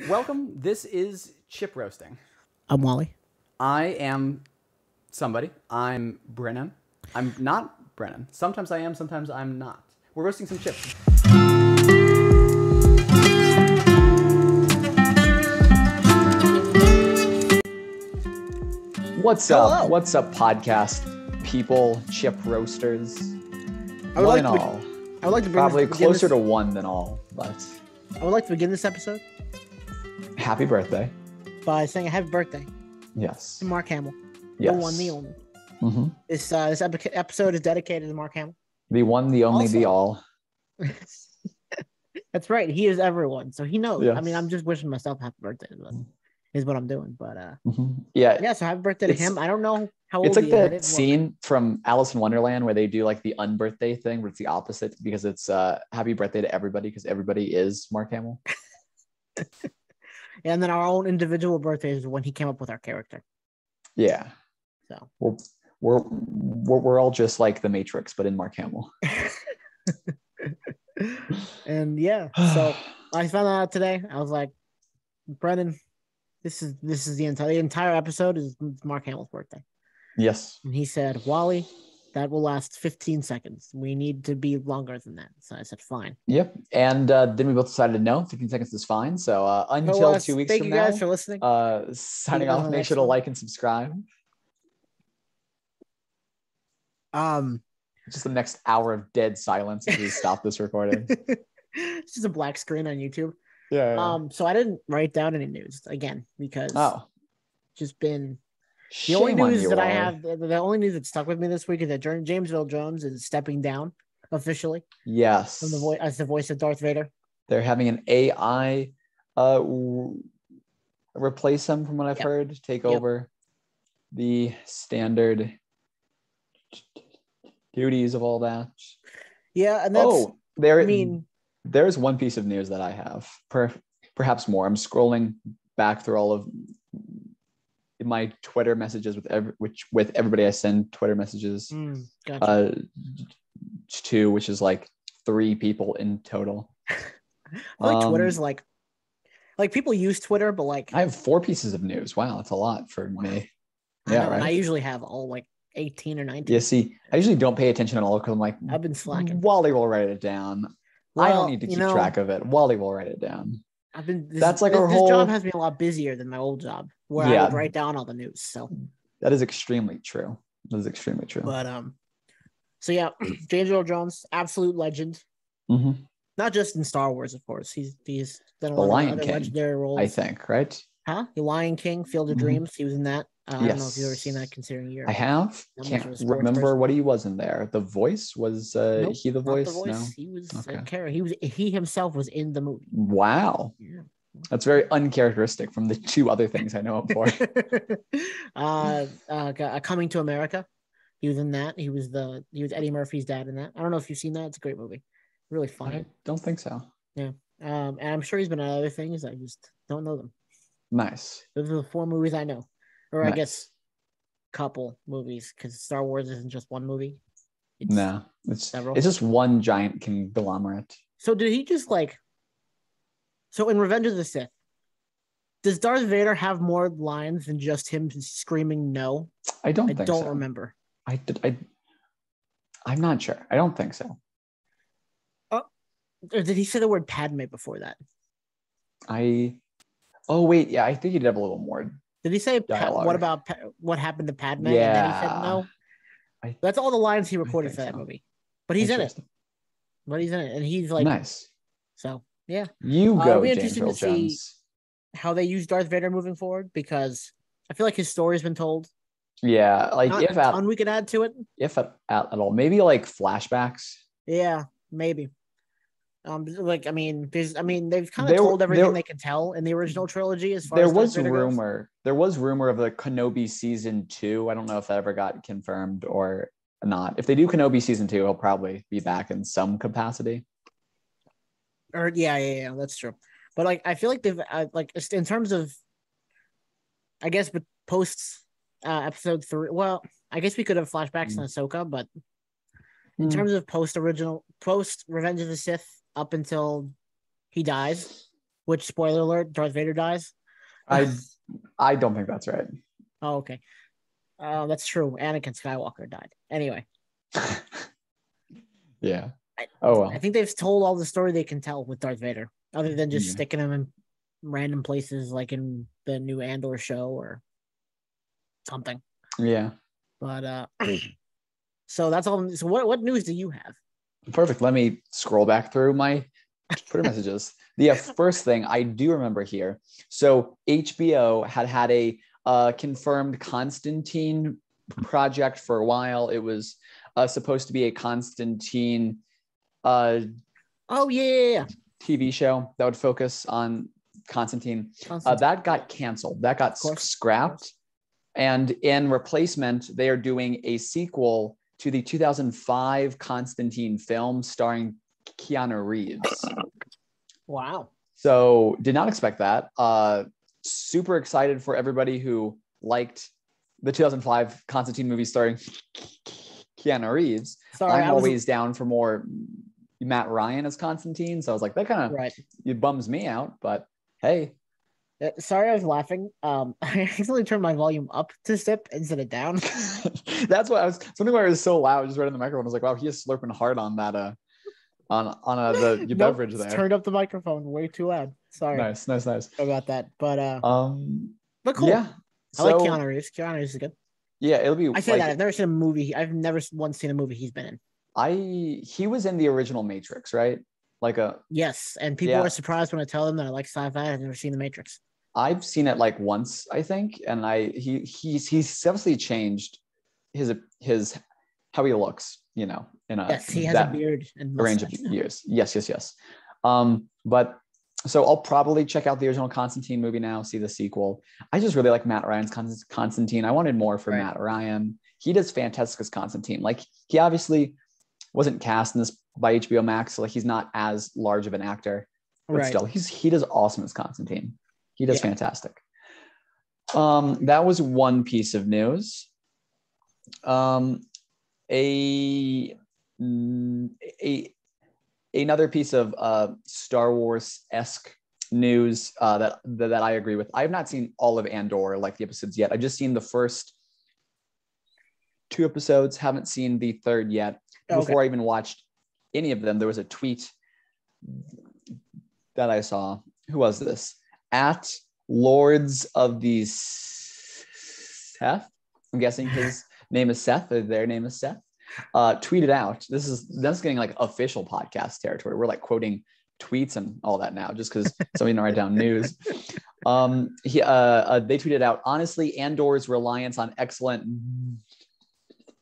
Welcome. This is Chip Roasting. I'm Wally. I am somebody. I'm Brennan. I'm not Brennan. Sometimes I am, sometimes I'm not. We're roasting some chips. What's Hello. up? What's up, podcast people, chip roasters? I would One like and to all. I would like to Probably begin closer this, to one than all, but I would like to begin this episode happy birthday. by saying a happy birthday Yes. to Mark Hamill, Yes. the one, the only. Mm-hmm. This episode is dedicated to Mark Hamill. The one, the only, the Also- all. That's right. He is everyone, so he knows. Yes. I mean, I'm just wishing myself happy birthday. Is what I'm doing. But Mm-hmm. Yeah. yeah. So happy birthday to It's- him. I don't know how old It's like he is. I that didn't look. scene from Alice in Wonderland where they do like the unbirthday thing, where it's the opposite because it's happy birthday to everybody because everybody is Mark Hamill. And then our own individual birthdays when he came up with our character. Yeah. So We're all just like the Matrix, but in Mark Hamill. and yeah, so I found that out today. I was like, Brennan, this is the entire episode is Mark Hamill's birthday. Yes. And he said, Wally, that will last 15 seconds. We need to be longer than that. So I said, fine. Yep. And then we both decided no, 15 seconds is fine. So until 2 weeks thank from you now, guys for listening. signing you on off, the make next sure to one. like and subscribe. Just the next hour of dead silence as we stop this recording. It's just a black screen on YouTube. Yeah. So I didn't write down any news again because just been the only Shame on news you, that I Wally. have. The only news that stuck with me this week is that James Earl Jones is stepping down officially Yes. from as the voice of Darth Vader. They're having an AI replace him, from what I've heard, take over the standard duties of all that. Yeah, and that's there's one piece of news that I have, perhaps more. I'm scrolling back through all of my Twitter messages with everybody I send Twitter messages gotcha. to, which is like 3 people in total. I feel like Twitter's like people use Twitter, but like I have 4 pieces of news. Wow, that's a lot for me. I Yeah, know, right. and I usually have all like 18 or 19. Yeah, see, I usually don't pay attention at all because I'm like, I've been slacking. Wally will write it down. I don't need to keep track of it. Wally will write it down. This job has me a lot busier than my old job where I would write down all the news. So that is extremely true. But so yeah, James Earl Jones, absolute legend. Mm-hmm. Not just in Star Wars, of course. He's done a The lot Lion of other King, legendary roles. I think, right? Huh? The Lion King, Field of Dreams. He was in that. I don't know if you've ever seen that, considering you're. I have. Can't remember what he was in there. The voice was Nope, he the voice? Not the voice. No, He was okay. a character. He himself was in the movie. Wow. Yeah. That's very uncharacteristic from the 2 other things I know him for. Coming to America. He was in that. He was Eddie Murphy's dad in that. I don't know if you've seen that. It's a great movie. Really funny. I don't think so. Yeah. And I'm sure he's been in other things. I just don't know them. Nice. Those are the 4 movies I know. Or Nice. I guess couple movies, because Star Wars isn't just one movie. It's several. It's just one giant conglomerate. So did he just so in Revenge of the Sith, does Darth Vader have more lines than just him screaming no? I don't so. Remember. I'm not sure. I don't think so. Or did he say the word Padme before that? Oh wait, yeah, I think he did have a little more. Did he say dialogue. What about what happened to Padme? Yeah. And then he said no. That's all the lines he recorded for that movie. But he's in it. And he's like nice. So yeah, you go. It'll be James interesting Earl to see Jones. how they use Darth Vader moving forward, because I feel like his story's been told. Yeah, like Not if a ton we could add to it. If at all, maybe like flashbacks. Yeah, maybe. They've kind of told everything they can tell in the original trilogy. As far there as was rumor of a Kenobi season 2. I don't know if that ever got confirmed or not. If they do Kenobi season 2, he'll probably be back in some capacity. Or yeah, that's true. But I feel like they've in terms of, I guess, but post episode 3. Well, I guess we could have flashbacks in Ahsoka, but in terms of post Revenge of the Sith up until he dies, Which, spoiler alert, Darth Vader dies. I don't think that's right. Oh, okay. That's true. Anakin Skywalker died. Anyway. Yeah. I Well. think they've told all the story they can tell with Darth Vader, other than just sticking him in random places like in the new Andor show or something. Yeah. But so that's all. So what news do you have? Perfect. Let me scroll back through my Twitter messages. The first thing I do remember here. So HBO had a confirmed Constantine project for a while. It was supposed to be a Constantine TV show that would focus on Constantine. That got canceled. That got scrapped. And in replacement, they are doing a sequel to the 2005 Constantine film starring Keanu Reeves. Wow. So did not expect that. Super excited for everybody who liked the 2005 Constantine movie starring Keanu Reeves. I'm always down for more Matt Ryan as Constantine. So I was like, that kind of it bums me out, but hey. Sorry, I was laughing. I accidentally turned my volume up to sip instead of down. That's what I was. Something where it was so loud, just right in the microphone. I was like, "Wow, he is slurping hard on that the beverage there." Turned up the microphone way too loud. Sorry. Nice. Sorry about that, but cool. Yeah. I like Keanu Reeves. Keanu Reeves is good. Yeah, it'll be. I say that I've never seen a movie. I've never once seen a movie he's been in. He was in the original Matrix, right? Yes, and people are surprised when I tell them that I like sci-fi. I've never seen the Matrix. I've seen it like once, I think, and he's obviously changed his how he looks, he has a beard and a range of years. Yes. But so I'll probably check out the original Constantine movie now, see the sequel. I just really like Matt Ryan's Constantine. I wanted more from Matt Ryan. He does fantastic as Constantine. Like, he obviously wasn't cast in this by HBO Max, so he's not as large of an actor, but still, he does awesome as Constantine. He does fantastic. That was one piece of news. Another piece of Star Wars-esque news that I agree with. I have not seen all of Andor, like the episodes yet. I've just seen the first 2 episodes. Haven't seen the third yet. Before I even watched any of them, there was a tweet that I saw. Who was this? At Lords of the Seth. I'm guessing his name is Seth, or their name is Seth. Tweeted out. That's getting like official podcast territory. We're like quoting tweets and all that now, just because somebody didn't write down news. They tweeted out, honestly, Andor's reliance on excellent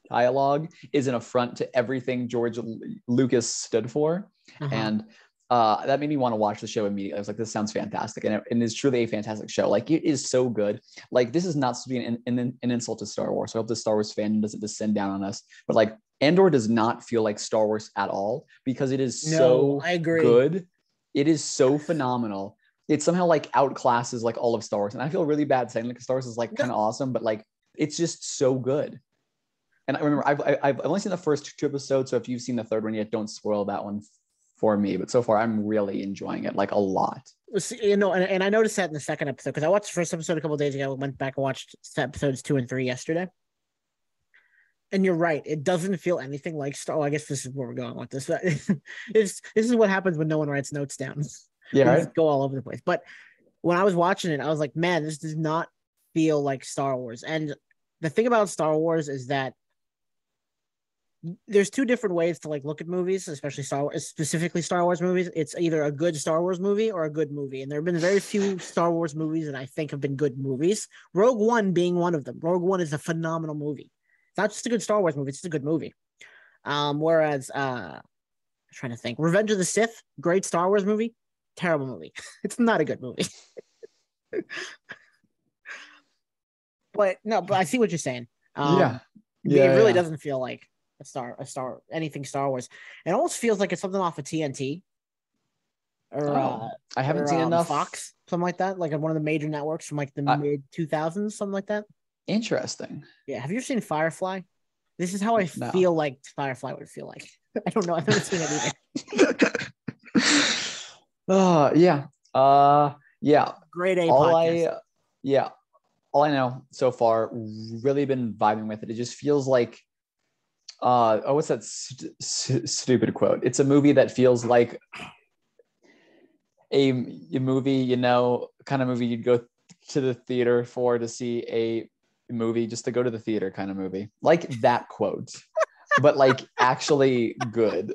dialogue is an affront to everything George Lucas stood for. And that made me want to watch the show immediately. I was like, this sounds fantastic. And it is truly a fantastic show. Like, it is so good. Like, this is not supposed to be an insult to Star Wars. So I hope the Star Wars fan doesn't descend down on us. But like, Andor does not feel like Star Wars at all, because it is I agree. Good. It is so phenomenal. It somehow like outclasses like all of Star Wars. And I feel really bad saying like Star Wars is like kind of awesome, but like, it's just so good. And I remember I've only seen the first 2 episodes. So if you've seen the third one yet, don't spoil that one for me. But so far, I'm really enjoying it, like, a lot. And I noticed that in the second episode, because I watched the first episode a couple of days ago. I went back and watched episodes 2 and 3 yesterday. And you're right, it doesn't feel anything like Star. I guess this is where we're going with this. This is what happens when no one writes notes down. Yeah, right. Go all over the place. But when I was watching it, I was like, man, this does not feel like Star Wars. And the thing about Star Wars is that there's 2 different ways to like look at movies, especially specifically Star Wars movies. It's either a good Star Wars movie or a good movie. And there have been very few Star Wars movies that I think have been good movies. Rogue One being one of them. Rogue One is a phenomenal movie. It's not just a good Star Wars movie, it's just a good movie. Whereas I'm trying to think. Revenge of the Sith, great Star Wars movie, terrible movie. It's not a good movie. But I see what you're saying. It really doesn't feel like anything Star Wars. It almost feels like it's something off of TNT. Or I haven't seen enough. Fox, something like that, like one of the major networks from like the mid 2000s, something like that. Interesting. Yeah. Have you ever seen Firefly? This is how I feel like Firefly would feel like. I don't know. I've never seen it either. Yeah. Yeah. Grade A All podcast. all I know so far, really been vibing with it. It just feels like, what's that stupid quote? It's a movie that feels like a movie, kind of movie you'd go to the theater for to see a movie, just to go to the theater kind of movie. Like that quote, but like actually good.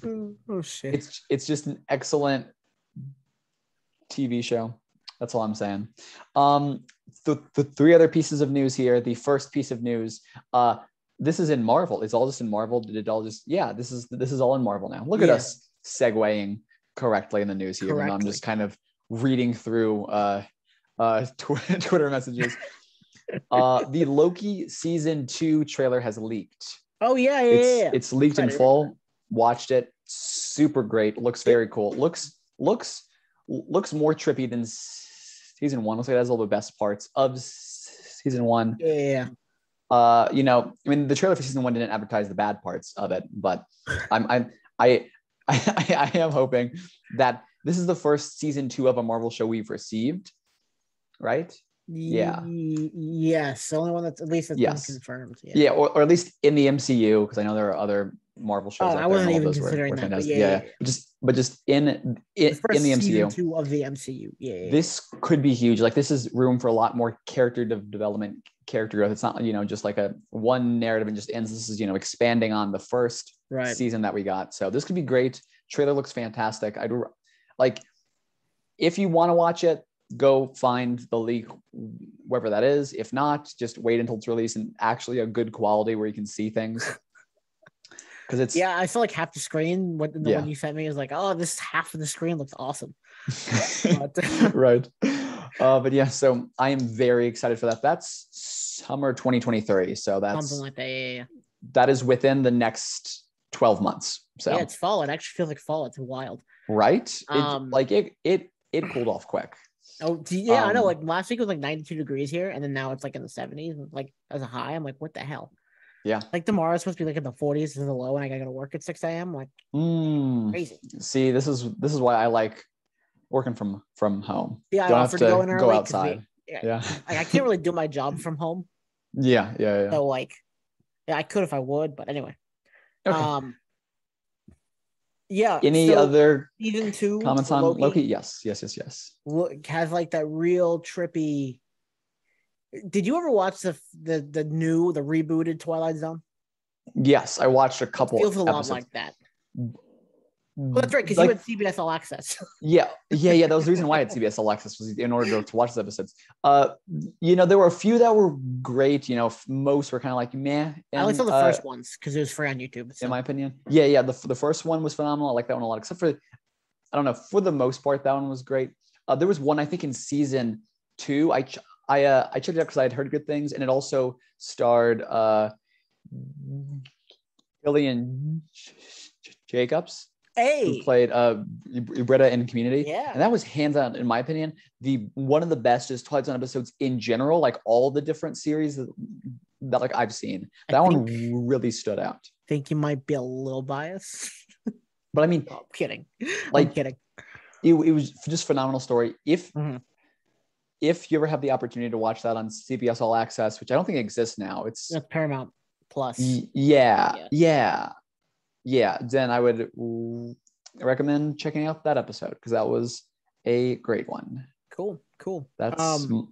Oh shit. It's just an excellent TV show. That's all I'm saying. The three other pieces of news here. The first piece of news, this is in Marvel. It's all just in Marvel. Did it all just, this is all in Marvel now. Look at us segueing correctly in the news here. Even though I'm just kind of reading through Twitter messages. The Loki season 2 trailer has leaked. Oh yeah. It's leaked in full. Watched it. Super great. Looks very cool. Looks more trippy than season 1. Looks like it has all the best parts of season 1. Yeah. I mean, the trailer for season 1 didn't advertise the bad parts of it, but I am hoping that this is the first season 2 of a Marvel show we've received, right? Yeah. Yes. The only one that's at least been confirmed. Yeah, or at least in the MCU, because I know there are other Marvel shows. I wasn't even considering that. But just in the MCU. Season 2 of the MCU. Yeah. This could be huge. Like, this is room for a lot more character development, character growth. It's not, just like a one narrative and just ends. This is, expanding on the first season that we got. So this could be great. Trailer looks fantastic. If you want to watch it, go find the leak wherever that is. If not, just wait until it's released and actually a good quality where you can see things. Because it's I feel like half the screen when you sent me is like, oh, this half of the screen looks awesome. Right. But yeah, so I am very excited for that. That's summer 2023. So that's something like that. Yeah. That is within the next 12 months. So yeah, it's fall. It actually feels like fall. It's wild. Right? It cooled off quick. Oh yeah, I know. Like last week it was like 92 degrees here, and then now it's like in the 70s, like as a high. I'm like, what the hell? Yeah. Like tomorrow it's supposed to be like in the 40s as a low, and I gotta go to work at 6 a.m. Like crazy. See, this is why I like working from home. Yeah, don't I have offered to to go in early. Go outside. I can't really do my job from home. Yeah. So like, I could if I would, but anyway. Okay. Yeah. Any other season 2 comments on Loki? Yes. Look, has like that real trippy. Did you ever watch the rebooted Twilight Zone? Yes, I watched a couple. It feels a lot like that. Well, that's right, because you had CBS All Access. Yeah. That was the reason why I had CBS All Access, was in order to watch those episodes. There were a few that were great. Most were kind of like meh. I only saw the first ones because it was free on YouTube. So. In my opinion, the first one was phenomenal. I like that one a lot. Except for, I don't know, for the most part, that one was great. There was one I think in season 2. I checked it out because I had heard good things, and it also starred Gillian Jacobs. Who played Britta in Community. Yeah. And that was hands down, in my opinion, one of the best just Twilight Zone episodes in general, like all the different series that like I've seen. That one really stood out. I think you might be a little biased. But I mean, I'm kidding. I'm kidding. It was just a phenomenal story. If you ever have the opportunity to watch that on CBS All Access, which I don't think exists now, it's Paramount Plus. Then I would recommend checking out that episode because that was a great one. Cool. That's so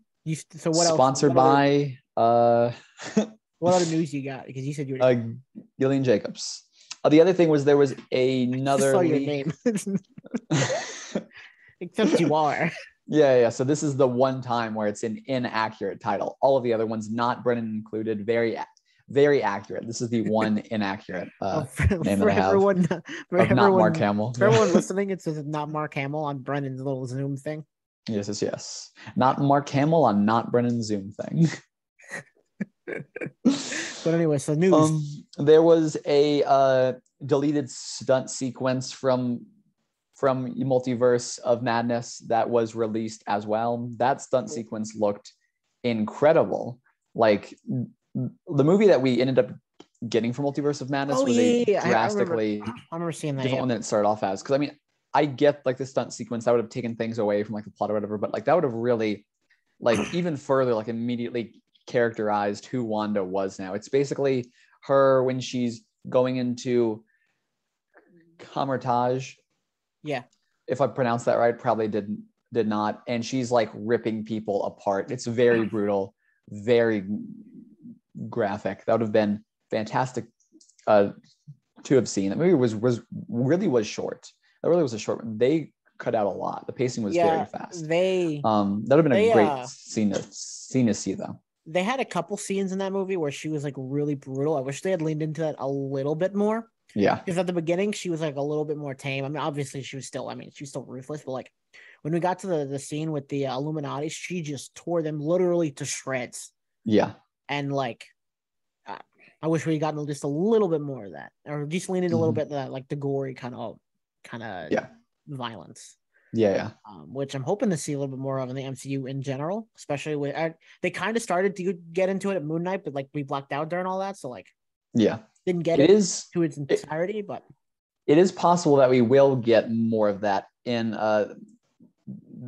what else? Sponsored by what other news you got? Because you said you were Gillian Jacobs. The other thing was there was another. I saw your name. Except you are. Yeah. So this is the one time where it's an inaccurate title. All of the other ones, not Brennan included, very accurate. This is the one inaccurate name that I have. Not Mark Hamill. For everyone listening, it says not Mark Hamill on Brennan's little Zoom thing. Yes. Not Mark Hamill on not Brennan's Zoom thing. But anyway, so news. There was a deleted stunt sequence from Multiverse of Madness that was released as well. That stunt sequence looked incredible. Like, the movie that we ended up getting from Multiverse of Madness was a drastically I remember seeing that, different one than it started off as. Because I mean, I get like the stunt sequence that would have taken things away from like the plot or whatever, but like that would have really like even further like immediately characterized who Wanda was now. It's basically her when she's going into Camertage. Yeah. If I pronounced that right, probably did not. And she's like ripping people apart. It's very brutal, very graphic. That would have been fantastic to have seen. That movie was short. That really was a short one. They cut out a lot. The pacing was very fast. That would have been a great scene to see though. They had a couple scenes in that movie where she was like really brutal. I wish they had leaned into that a little bit more. Yeah. Because at the beginning she was like a little bit more tame. I mean, obviously she was still ruthless, but like when we got to the scene with the Illuminati, she just tore them literally to shreds. Yeah. And like I wish we had gotten just a little bit more of that, or just lean into a little bit of that, like the gory kind of violence. Yeah. Which I'm hoping to see a little bit more of in the MCU in general, especially with they kind of started to get into it at Moon Knight, but like we blacked out during all that, so like didn't get it to its entirety. But it is possible that we will get more of that in the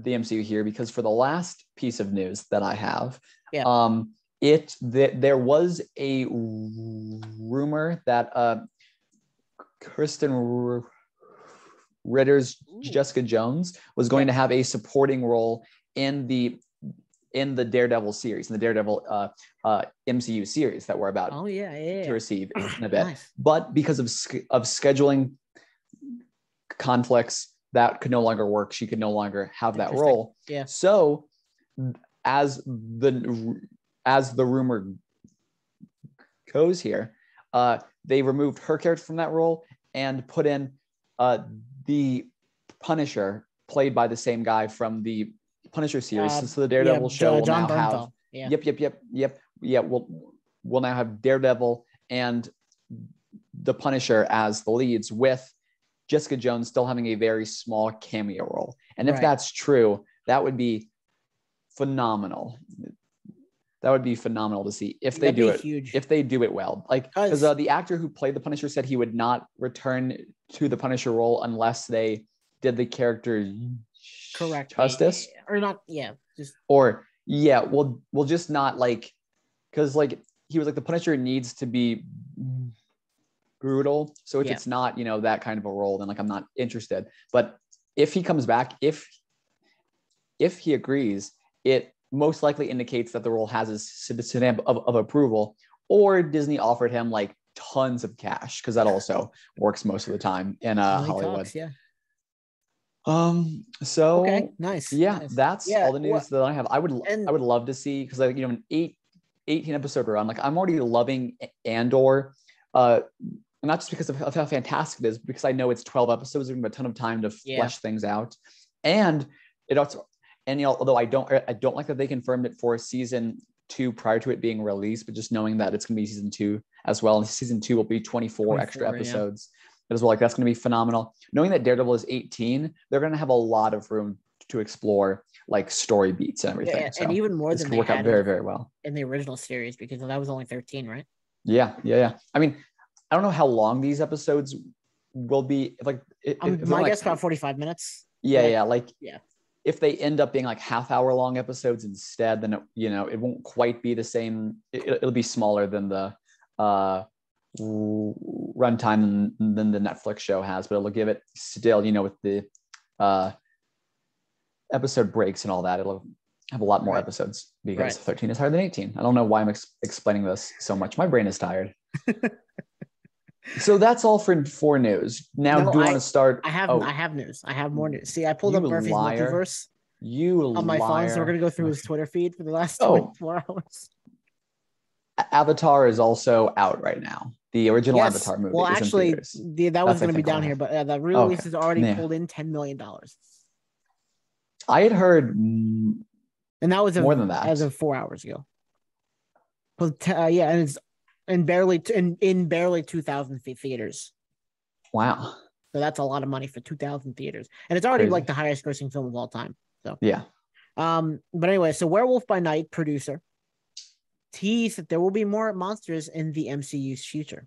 MCU here, because for the last piece of news that I have, there was a rumor that Kristen Ritter's Jessica Jones was going to have a supporting role in the Daredevil series, in the Daredevil MCU series that we're about to receive in a bit. Nice. But because of scheduling conflicts, that could no longer work. She could no longer have that role. Yeah. So as the rumor goes here, they removed her character from that role and put in the Punisher, played by the same guy from the Punisher series. So the Daredevil show will John now Bernthal. have we'll now have Daredevil and the Punisher as the leads, with Jessica Jones still having a very small cameo role. And if that's true, that would be phenomenal. That would be phenomenal to see if they do it. Huge. If they do it well, like because the actor who played the Punisher said he would not return to the Punisher role unless they did the character correct justice, or not. We'll just not like, because like he was like the Punisher needs to be brutal. So if it's not that kind of a role, then like I'm not interested. But if he comes back, if he agrees, it most likely indicates that the role has his stamp of approval, or Disney offered him like tons of cash, because that also works most of the time in Hollywood. So okay, nice. Nice. That's all the news that I have. I would love to see, because like an 18 episode run, like I'm already loving Andor, not just because of how fantastic it is, because I know it's 12 episodes, there's gonna be a ton of time to flesh things out, and it also. And although I don't like that they confirmed it for season 2 prior to it being released, but just knowing that it's going to be season 2 as well, and season 2 will be 24 extra episodes as well. Like that's going to be phenomenal. Knowing that Daredevil is 18, they're going to have a lot of room to explore like story beats and everything. Yeah, and even more than they work out very, very well in the original series, because that was only 13, right? Yeah. I mean, I don't know how long these episodes will be. Like, my guess about 45 minutes. If they end up being like half-hour long episodes instead, then it won't quite be the same. It'll be smaller than the runtime than the Netflix show has, but it'll give it still, with the episode breaks and all that, it'll have a lot more episodes, because 13 is higher than 18. I don't know why I'm explaining this so much. My brain is tired. So that's all for news. Now, do you want to start? I have news. I have more news. See, I pulled up Murphy's Multiverse on my phone, so we're gonna go through his Twitter feed for the last 24 hours. Avatar is also out right now. The original Avatar movie. Well, actually, that was going to be down here, but the release has already pulled in $10 million. I had heard, and that was more than that as of 4 hours ago. But and it's in barely 2,000 theaters. Wow. So that's a lot of money for 2,000 theaters, and it's already like the highest grossing film of all time. So but anyway, so Werewolf by Night producer teased that there will be more monsters in the MCU's future,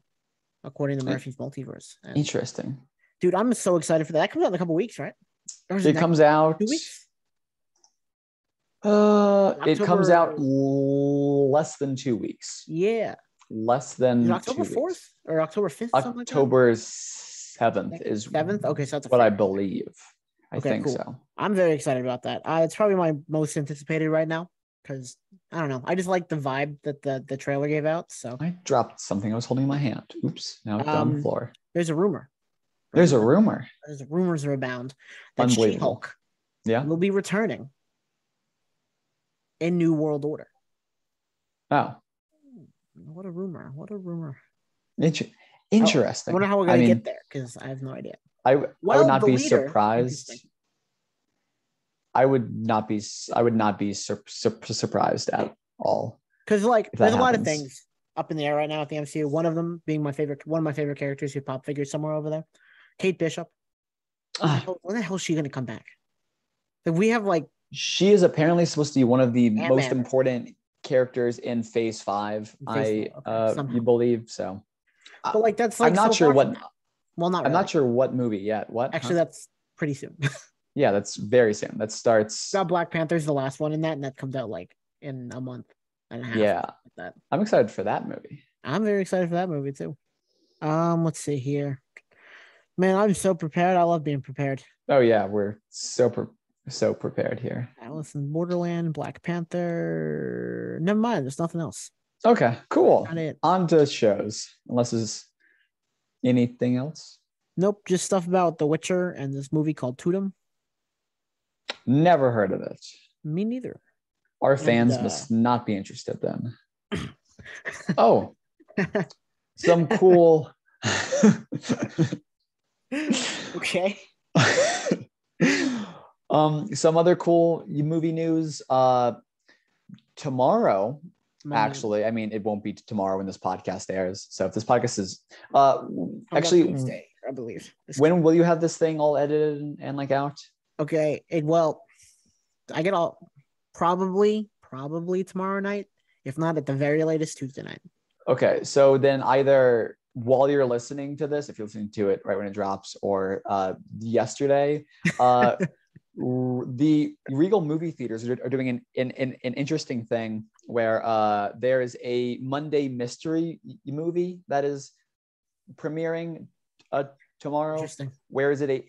according to Murphy's Multiverse. And interesting. Dude, I'm so excited for that. That comes out in a couple weeks, right? Or is It next comes out. 2 weeks? It comes out October- less than 2 weeks. Yeah. Less Is it than October 2 4th weeks. or October 5th? Something like that? October 7th is 7th? Okay, so that's a what I Friday. believe. I Okay, think cool. so. I'm very excited about that. It's probably my most anticipated right now because I don't know. I just like the vibe that the trailer gave out. So I dropped something I was holding in my hand. Oops. Now it's on the floor. there's a rumor. There's a rumor. There's rumors are abound that Unbelievable. She-Hulk Yeah. will be returning in New World Order. Oh. What a rumor. What a rumor. Interesting. I wonder how we're going to get there because I have no idea. I would not the be leader- surprised. Interesting. I would not be surprised at all. Because like if that there's a lot of happens. things up in the air right now at the MCU. One of them being one of my favorite characters who pop figures somewhere over there. Kate Bishop. When the hell is she going to come back? Like, we have like She is apparently supposed to be one of the Ant-Man. most important characters in Phase 5. You believe so? But like that's like I'm not so sure far what. from now. Well, not I'm really. not sure what movie yet. What? Actually, that's pretty soon. Yeah, that's very soon. That starts. Got Black Panther's the last one in that, and that comes out like in a month and a half. Yeah, like that. I'm excited for that movie. I'm very excited for that movie too. Let's see here. Man, I'm so prepared. I love being prepared. Oh yeah, we're so prepared here. Alice in Borderland, Black Panther. Never mind. There's nothing else. Okay, cool. Not it. On to shows. Unless there's anything else. Nope. Just stuff about The Witcher and this movie called Totem. Never heard of it. Me neither. Our fans must not be interested then. Some cool. Okay. Some other cool movie news. Tomorrow, actually, I mean, it won't be tomorrow when this podcast airs. So if this podcast is actually Tuesday, I believe. When will you have this thing all edited and like out? Okay. I get all probably tomorrow night. If not, at the very latest Tuesday night. Okay, so then either while you're listening to this, if you're listening to it right when it drops, or yesterday, the Regal movie theaters are doing an interesting thing where there is a Monday mystery movie that is premiering tomorrow. Interesting. Where is it?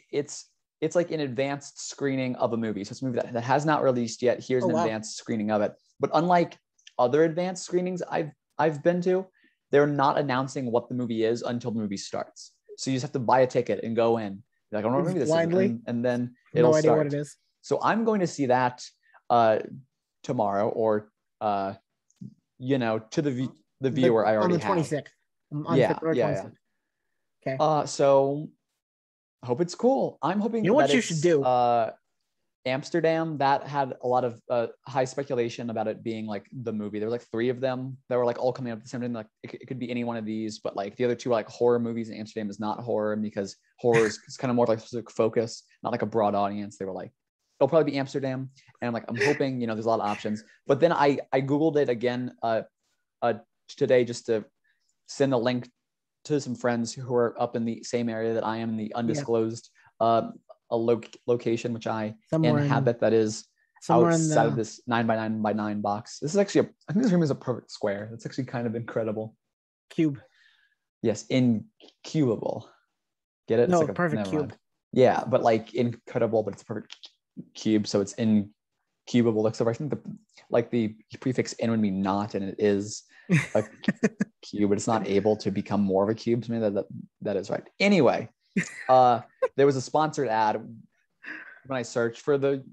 It's like an advanced screening of a movie. So it's a movie that has not released yet. Here's an advanced screening of it. But unlike other advanced screenings I've been to, they're not announcing what the movie is until the movie starts. So you just have to buy a ticket and go in. You're like, I don't know what movie this is. And then it'll no idea start. what it is. So I'm going to see that tomorrow, or to the viewer I already on the 26th. have. Yeah. Okay. So I hope it's cool. I'm hoping. You know what you should do? Amsterdam, that had a lot of high speculation about it being like the movie. There were like 3 of them that were like all coming up at the same time. Like it could be any one of these, but like the other 2 are like horror movies. And Amsterdam is not horror because horror is kind of more like specific focus, not like a broad audience. They were like, it'll probably be Amsterdam, and I'm hoping there's a lot of options. But then I googled it again today just to send a link to some friends who are up in the same area that I am, in the undisclosed location which I inhabit, that is outside of this 9x9x9 box. This is actually I think this room is a perfect square. It's actually kind of incredible. Cube. Yes, incubable. Get it? No, it's like perfect cube. Mind. Yeah, but like incredible, but it's a perfect cube, so it's incubable. Except I think the prefix in would be not, and it is a cube, but it's not able to become more of a cube. To me, that is right. Anyway, there was a sponsored ad when I searched for the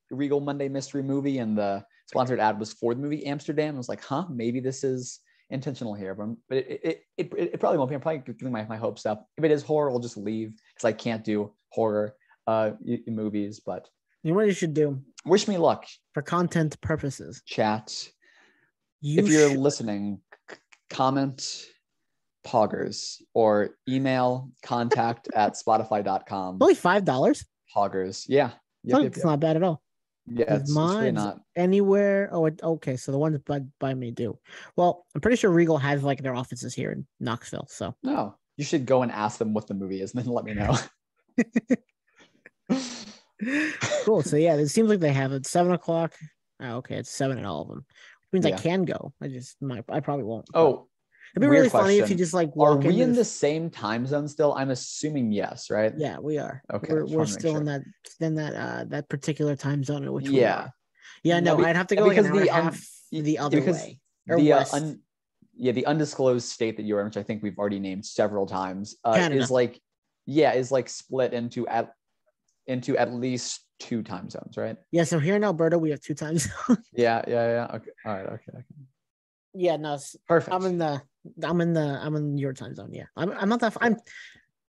Regal Monday Mystery movie, and the sponsored ad was for the movie Amsterdam. I was like, maybe this is intentional here, but it probably won't be. I'm probably getting my hopes up. If it is horror, we'll just leave because I can't do horror movies. But you know what you should do? Wish me luck for content purposes. Chat. If you're listening, comment Poggers or email contact@spotify.com. Only $5. Poggers, yeah. It's not bad at all. Yeah, it's really not. Anywhere. Oh, okay. So the ones by me do. Well, I'm pretty sure Regal has like their offices here in Knoxville. So no, you should go and ask them what the movie is, and then let me know. Cool. So yeah, it seems like they have it 7 o'clock. Oh, okay, it's 7 at all of them, which means I Yeah. can go. I probably won't. but Oh, it'd be weird really funny if you question. just like Are walk we into in the same time zone still? I'm assuming yes, right? Yeah, we are. Okay, We're just we're wanted to make still in sure. that particular time zone in which we Yeah. are. Yeah, No, no, I'd have to go like an because hour and a half the other because way or the west. the undisclosed state that you're in, which I think we've already named several times, Canada. is like split into at least 2 time zones, right? Yeah, so here in Alberta we have 2 time zones. Yeah. Okay. All right. Okay. Yeah, no, Perfect. I'm in your time zone. Yeah, I'm not that. I'm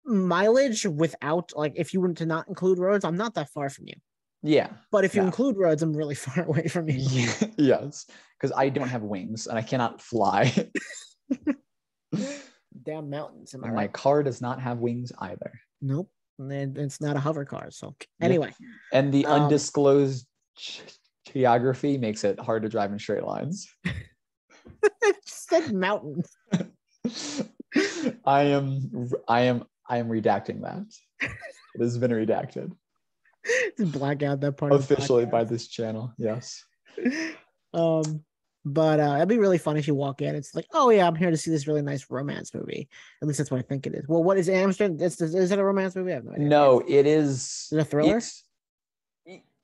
mileage without like if you were to not include roads, I'm not that far from you. Yeah. But if you No. include roads, I'm really far away from you. Yes, because I don't have wings and I cannot fly. Damn mountains, am I And my right? car does not have wings either. Nope. And it's not a hover car. So anyway, And the Um, undisclosed geography makes it hard to drive in straight lines. I just said mountains. I am redacting that. It has been redacted Just black out that part officially of by this channel. Yes. the podcast. But it'd be really fun if you walk in. It's like, oh yeah, I'm here to see this really nice romance movie. At least that's what I think it is. Well, what is Amsterdam? Is it a romance movie? I have no idea. No, it is. Is it a thriller?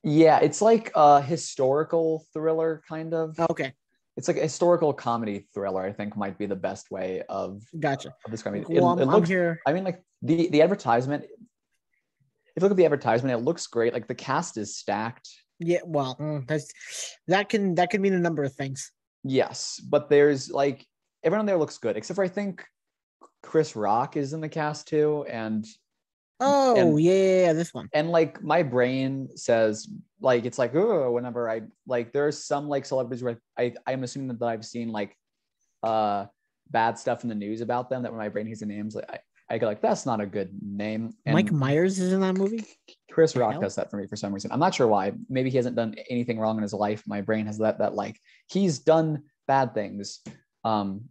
Yeah, it's like a historical thriller kind of. Oh, okay, It's like a historical comedy thriller, I think might be the best way of gotcha. describing it. Well, It I'm looks, here. I mean, like the advertisement, if you look at the advertisement, it looks great. Like the cast is stacked. Yeah, well, that can mean a number of things. Yes, but there's like everyone there looks good, except for I think Chris Rock is in the cast too, and Yeah, this one. and like my brain says like it's like oh whenever I like there's some like celebrities where I'm assuming that I've seen like bad stuff in the news about them that when my brain hears the names like I go like that's not a good name. And Mike Myers is in that movie. Chris Rock does that for me for some reason. I'm not sure why. Maybe he hasn't done anything wrong in his life. My brain has that like he's done bad things.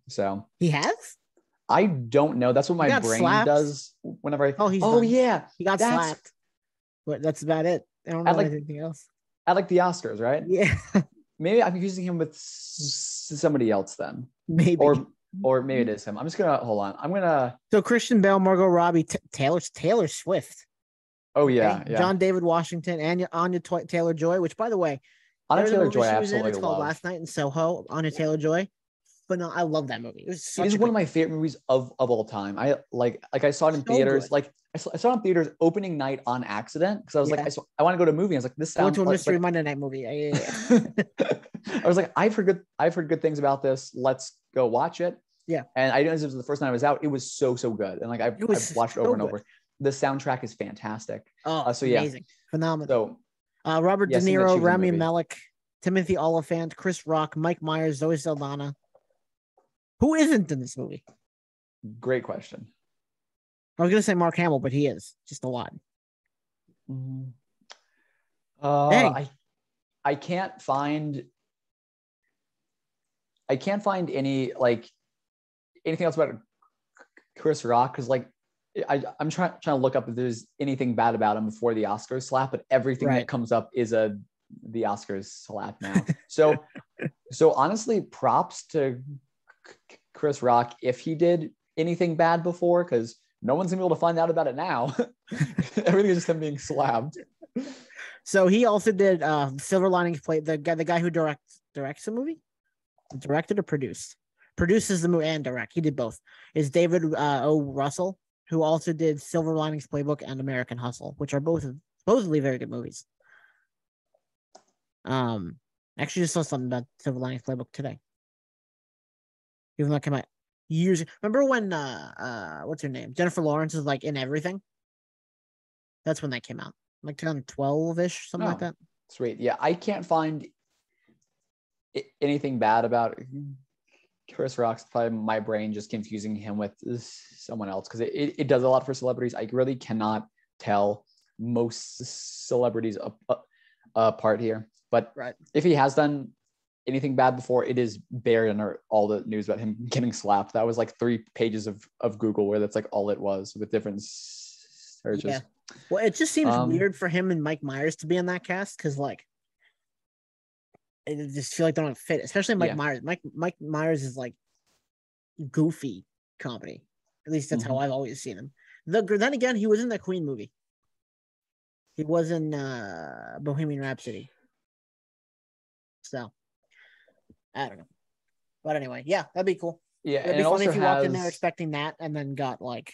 So He has. I don't know. That's what my brain slapped. does whenever I. He's oh done. yeah, He got slapped. But that's about it. I don't know anything else. At like the Oscars, right? Yeah. Maybe I'm confusing him with somebody else then. Maybe. Or maybe it is him. I'm just gonna hold on. I'm gonna. So Christian Bale, Margot Robbie, Taylor Swift. Oh yeah, Okay? yeah. John David Washington, Anya Taylor-Joy. Which, by the way, Anya Taylor-Joy, I it's absolutely called love. Last Night in Soho. Anya Taylor-Joy. But no, I love that movie. It is one of my favorite movies of all time. I I saw it in theaters. Good. Like I saw it in theaters opening night on accident because I was like, I want to go to a movie. I was like, this sounds. I went to a mystery Monday night movie. Yeah. I was like, I've heard good things about this. Let's go watch it. Yeah. And I didn't know this was the first time it was out. It was so good. And like I've watched it over and over. The soundtrack is fantastic. Oh, so yeah, amazing, phenomenal. So Robert De Niro, Rami Malek, Timothy Olyphant, Chris Rock, Mike Myers, Zoe Saldana. Who isn't in this movie? Great question. I was gonna say Mark Hamill, but he is just a lot. I can't find any like anything else about Chris Rock because like I'm trying to look up if there's anything bad about him before the Oscars slap, but everything that comes up is the Oscars slap now. So honestly, props to Chris Rock if he did anything bad before, because no one's gonna be able to find out about it now. Everything is just him being slapped. So he also did Silver Linings Play, the guy who directs the movie, directed or produces the movie and direct. He did both. Is David O. Russell, who also did Silver Linings Playbook and American Hustle, which are both supposedly very good movies. Actually just saw something about Silver Linings Playbook today. Even though it came out years. Remember when what's her name? Jennifer Lawrence is like in everything? That's when that came out. Like 2012-ish, something like that. Sweet. Yeah, I can't find anything bad about Chris Rock's. Probably my brain just confusing him with someone else because it does a lot for celebrities. I really cannot tell most celebrities apart here. But if he has done anything bad before, it is buried under all the news about him getting slapped. That was like 3 pages of Google where that's like all it was with different searches. Yeah. Well, it just seems weird for him and Mike Myers to be in that cast because, like, I just feel like they don't fit, especially Mike Myers. Mike Myers is like goofy comedy. At least that's how I've always seen him. Then again, he was in that Queen movie. He was in Bohemian Rhapsody. So, I don't know. But anyway, yeah, that'd be cool. Yeah, it'd be funny if you walked in there expecting that and then got like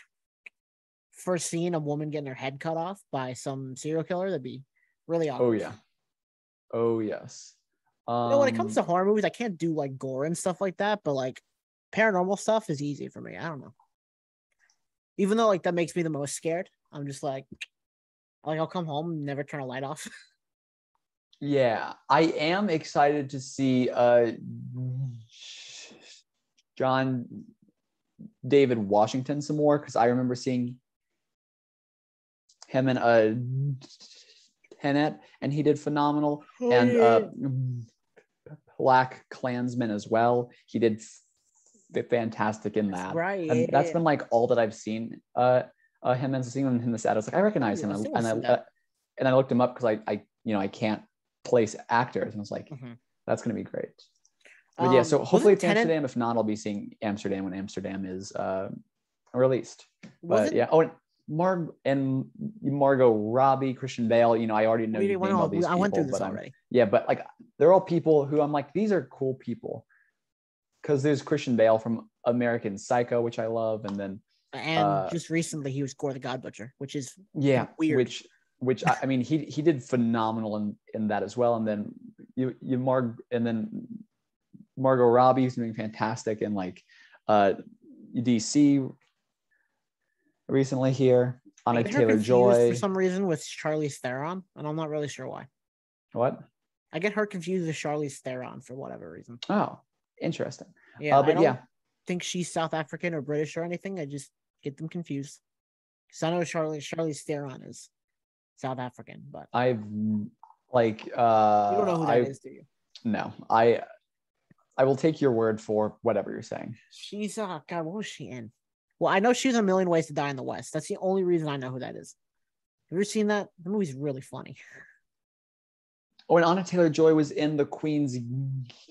first scene a woman getting her head cut off by some serial killer. That'd be really awkward. Oh yeah. Oh yes. When it comes to horror movies, I can't do like gore and stuff like that, but like paranormal stuff is easy for me. I don't know. Even though like that makes me the most scared, I'm just like I'll come home and never turn a light off. Yeah, I am excited to see John David Washington some more because I remember seeing him in Tenet and he did phenomenal. Black Klansman as well. He did fantastic in that. Right. And that's been like all that I've seen him and seeing him in the set. I was like, I recognize him. And I looked him up because I can't place actors. And I was like, that's gonna be great. But yeah, so hopefully it's Amsterdam. If not, I'll be seeing Amsterdam when Amsterdam is released. But yeah, and Margot Robbie, Christian Bale. I already know you named all these people. I went through this already. But like they're all people who I'm like, these are cool people. Because there's Christian Bale from American Psycho, which I love, and then just recently he was Gore the God Butcher, which is weird. Which I mean he did phenomenal in that as well, and then Margot Robbie is doing fantastic in like DC recently here. Anna Taylor-Joy for some reason with Charlize Theron, and I'm not really sure why. What? I get her confused with Charlize Theron for whatever reason. Oh, interesting. Yeah, but I don't think she's South African or British or anything. I just get them confused. Because I know Charlize Theron is South African, but I've like you don't know who that is, do you? No, I will take your word for whatever you're saying. She's God, what was she in? Well, I know she's A Million Ways to Die in the West. That's the only reason I know who that is. Have you ever seen that? The movie's really funny. Oh, and Anna Taylor-Joy was in the Queen's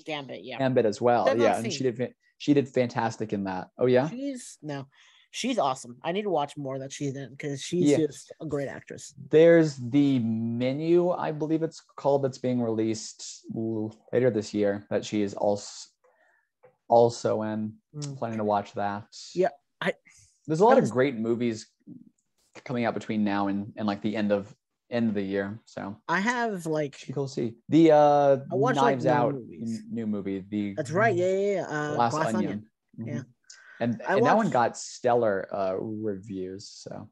Gambit as well. And she did fantastic in that. Oh yeah, she's awesome. I need to watch more that she's in because she's just a great actress. There's The Menu, I believe it's called, that's being released later this year. That she is also in. Planning to watch that. Yeah, there's a lot of great movies coming out between now and like the end of the year. So I have like you'll see the I watched Knives like Out movies. new movie. That's right. Yeah. Glass Onion. Yeah. And that one got stellar reviews. So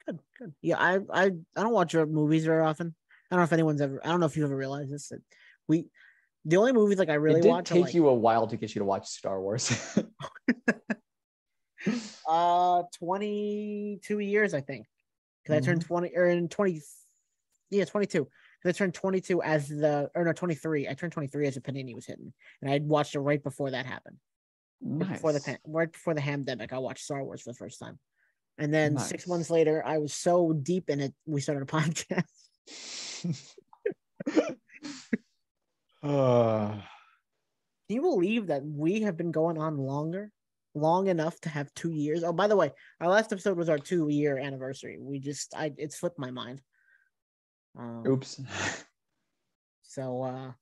good. Yeah, I don't watch movies very often. I don't know if you've ever realized this. That the only movies like I really watch. It did take you a while to get you to watch Star Wars. 22 years, I think. Because I turned 20 or in 20. Yeah, 22. Because I turned 22 23. I turned 23 as a Panini was hitting, and I watched it right before that happened. Nice. Right before the Hamdemic, I watched Star Wars for the first time, and then 6 months later, I was so deep in it, we started a podcast. Can you believe that we have been going on long enough to have 2 years? Oh, by the way, our last episode was our 2-year anniversary. It's flipped my mind. Oops. So,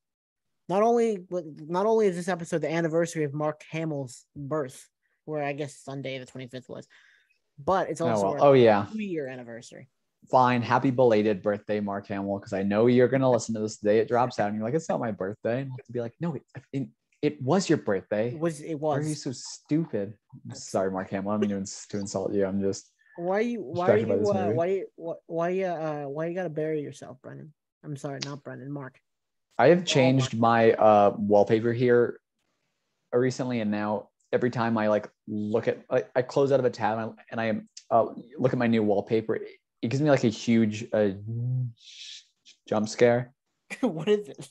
not only is this episode the anniversary of Mark Hamill's birth, where I guess Sunday the 25th was, but it's also our 2-year anniversary. Fine, happy belated birthday, Mark Hamill, because I know you're gonna listen to this the day it drops out, and you're like, it's not my birthday, and I'll have to be like, no, it was your birthday. It was. Why are you so stupid? Sorry, Mark Hamill. I don't mean to insult you. I'm just. Why you gotta bury yourself, Brennan? I'm sorry, not Brennan, Mark. I have changed my wallpaper here recently, and now every time I like look at, I close out of a tab and I look at my new wallpaper, it gives me like a huge jump scare. What is this?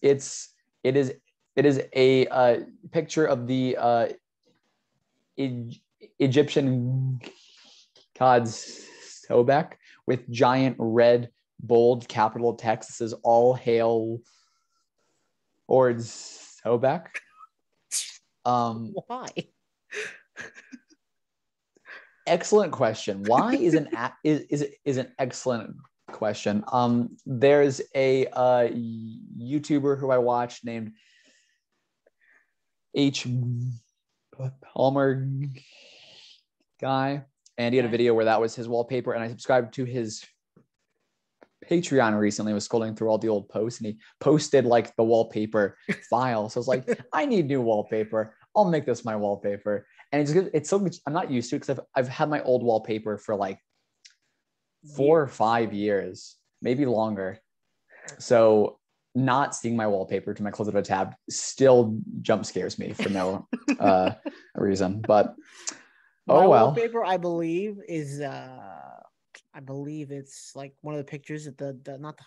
It is a picture of the Egyptian gods Sobek with giant red bold capital text that says "All hail Lord Sobek." Why? Excellent question. Why is an excellent question. There's a YouTuber who I watch named H. Palmer guy, and he had a video where that was his wallpaper, and I subscribed to his Patreon recently. I was scrolling through all the old posts, and he posted like the wallpaper file. So I was like, I need new wallpaper. I'll make this my wallpaper. And it's so much, I'm not used to it because I've had my old wallpaper for like 4 or 5 years, maybe longer. So not seeing my wallpaper to my close of a tab still jump scares me for no reason. But my well. Wallpaper, I believe, is I believe it's like one of the pictures that the not the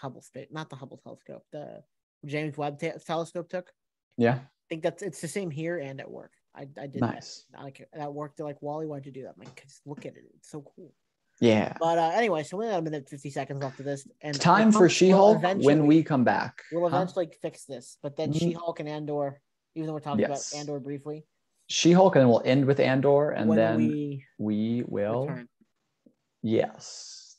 Hubble telescope, the James Webb telescope took. Yeah. I think it's the same here and at work. I did nice. that. Like at work, they're like, Wally, why'd you do that? I'm like, look at it. It's so cool. Yeah. But anyway, so we have a minute 50 seconds left of this. And time for She-Hulk when we come back. We'll eventually fix this. But then She-Hulk and Andor, even though we're talking about Andor briefly. She-Hulk, and then we'll end with Andor, and then we will return. Yes.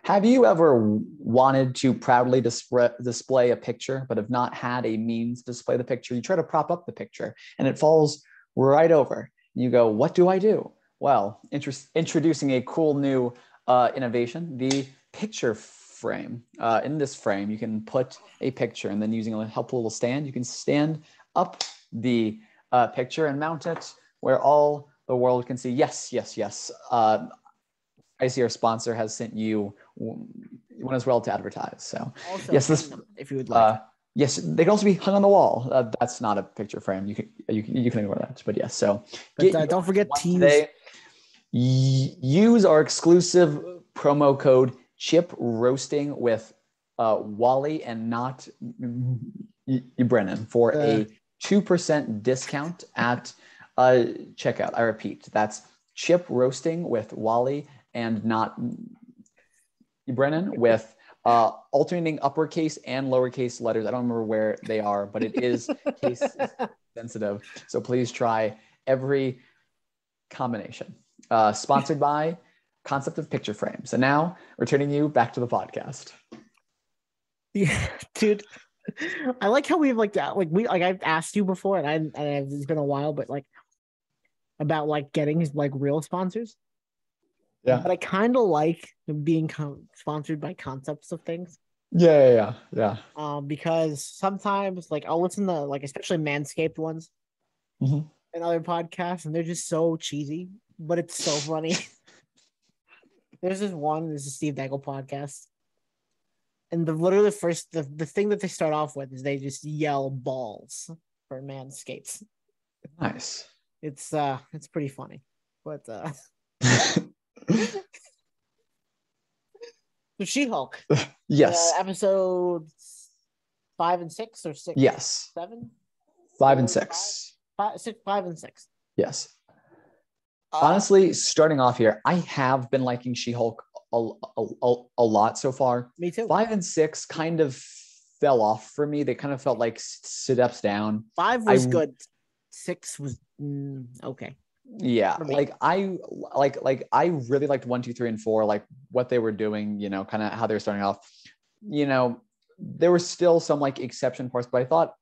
Have you ever wanted to proudly display a picture, but have not had a means to display the picture? You try to prop up the picture, and it falls right over. You go, what do I do? Well, introducing a cool new innovation, the picture frame. In this frame, you can put a picture, and then using a helpful little stand, you can stand up the picture and mount it where all the world can see. Yes. I see our sponsor has sent you one as well to advertise. So also, yes, this if you would like. Yes, they can also be hung on the wall. That's not a picture frame. You can ignore that. But yes, so don't forget to use our exclusive promo code Chip Roasting with Wally and not Brennan for a 2% discount at checkout. I repeat, that's Chip Roasting with Wally and not Brennan with alternating uppercase and lowercase letters. I don't remember where they are, but it is case sensitive. So please try every combination. Sponsored by Concept of Picture Frames. And now returning you back to the podcast. Yeah, dude. I like how we've I've asked you before, and it's been a while, but like about like getting like real sponsors. Yeah. But I kind of like being sponsored by concepts of things. Yeah. Because sometimes like I'll listen to like especially Manscaped ones and other podcasts, and they're just so cheesy, but it's so funny. There's a Steve Dangle podcast. And the thing that they start off with is they just yell balls for Manscaped. Nice. It's pretty funny. But so She-Hulk. Yes. Episodes 5 and 6 or 6? Yes. 7? 5 and 6. 5 and 6. Yes. Honestly, starting off here, I have been liking She-Hulk a lot so far. Me too. 5 and 6 kind of fell off for me. They kind of felt like steps down. 5 was good. 6 was okay. Yeah, like I really liked 1, 2, 3, and 4, like what they were doing, kind of how they were starting off. There were still some like exception parts, but I thought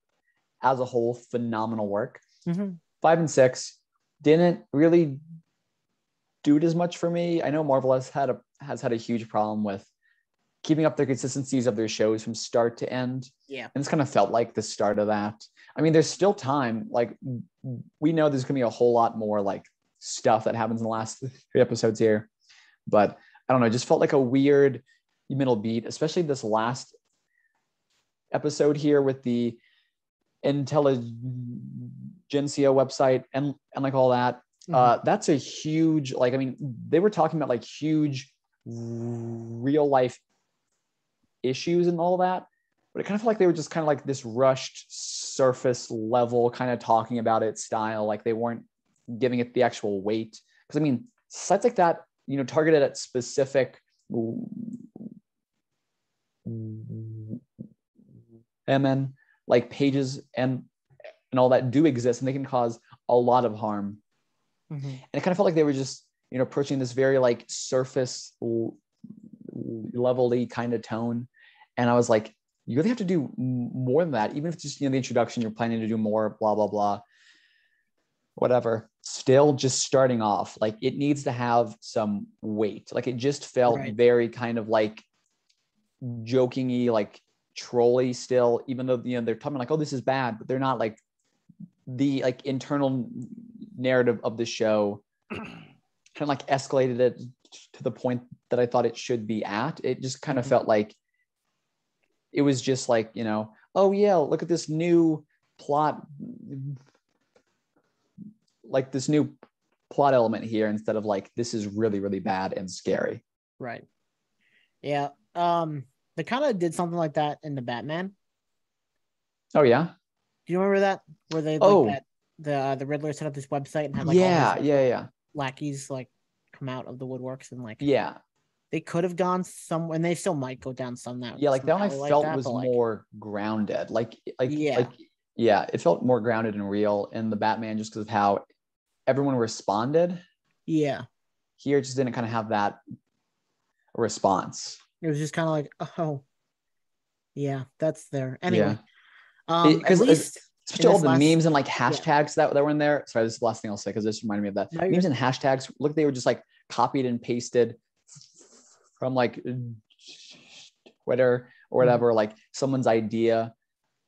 as a whole, phenomenal work. 5 and 6 didn't really do it as much for me. I know Marvel has had a huge problem with keeping up the consistencies of their shows from start to end. Yeah. And it's kind of felt like the start of that. I mean, there's still time. Like, we know there's going to be a whole lot more like stuff that happens in the last 3 episodes here. But I don't know, it just felt like a weird middle beat, especially this last episode here with the intelligentsia website and like all that. That's a huge, like, I mean, they were talking about like huge real life issues and all that, but it kind of felt like they were just kind of like this rushed surface level kind of talking about it style, like they weren't giving it the actual weight. Because I mean, sites like that targeted at specific women, like pages and all that do exist, and they can cause a lot of harm. Mm-hmm. And it kind of felt like they were just approaching this very like surface level-y kind of tone, and I was like, you really have to do more than that. Even if it's just the introduction, you're planning to do more, blah blah blah, whatever. Still, just starting off, like it needs to have some weight. Like it just felt very kind of like joking-y, like trolly still, even though they're talking like, oh, this is bad, but they're not. Like the like internal narrative of the show kind of like escalated it to the point that I thought it should be at. It just kind of felt like it was just like, oh yeah, look at this new plot, like this new plot element here, instead of like, this is really, really bad and scary. Right. Yeah. They kind of did something like that in the Batman. Oh yeah. Do you remember that? Where they the Riddler set up this website and had like all his lackeys like come out of the woodworks and like they could have gone some, and they still might go down some that like that one I felt was more grounded. It felt more grounded and real in the Batman, just because of how everyone responded. Yeah. Here it just didn't kind of have that response. It was just kind of like, oh, yeah, that's there. Anyway, at least especially all the memes and like hashtags that were in there. Sorry, this is the last thing I'll say because this reminded me of that. Memes and hashtags, look, they were just like copied and pasted from like Twitter or whatever, like someone's idea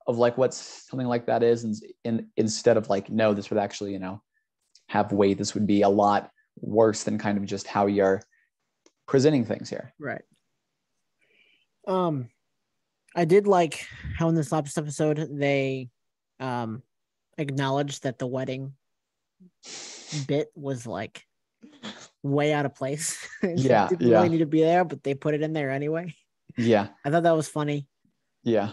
of like what something like that is, and instead of like, no, this would actually have weight. This would be a lot worse than kind of just how you're presenting things here. Right. I did like how in this last episode they acknowledged that the wedding bit was like way out of place. Didn't really need to be there, but they put it in there anyway. Yeah. I thought that was funny. Yeah.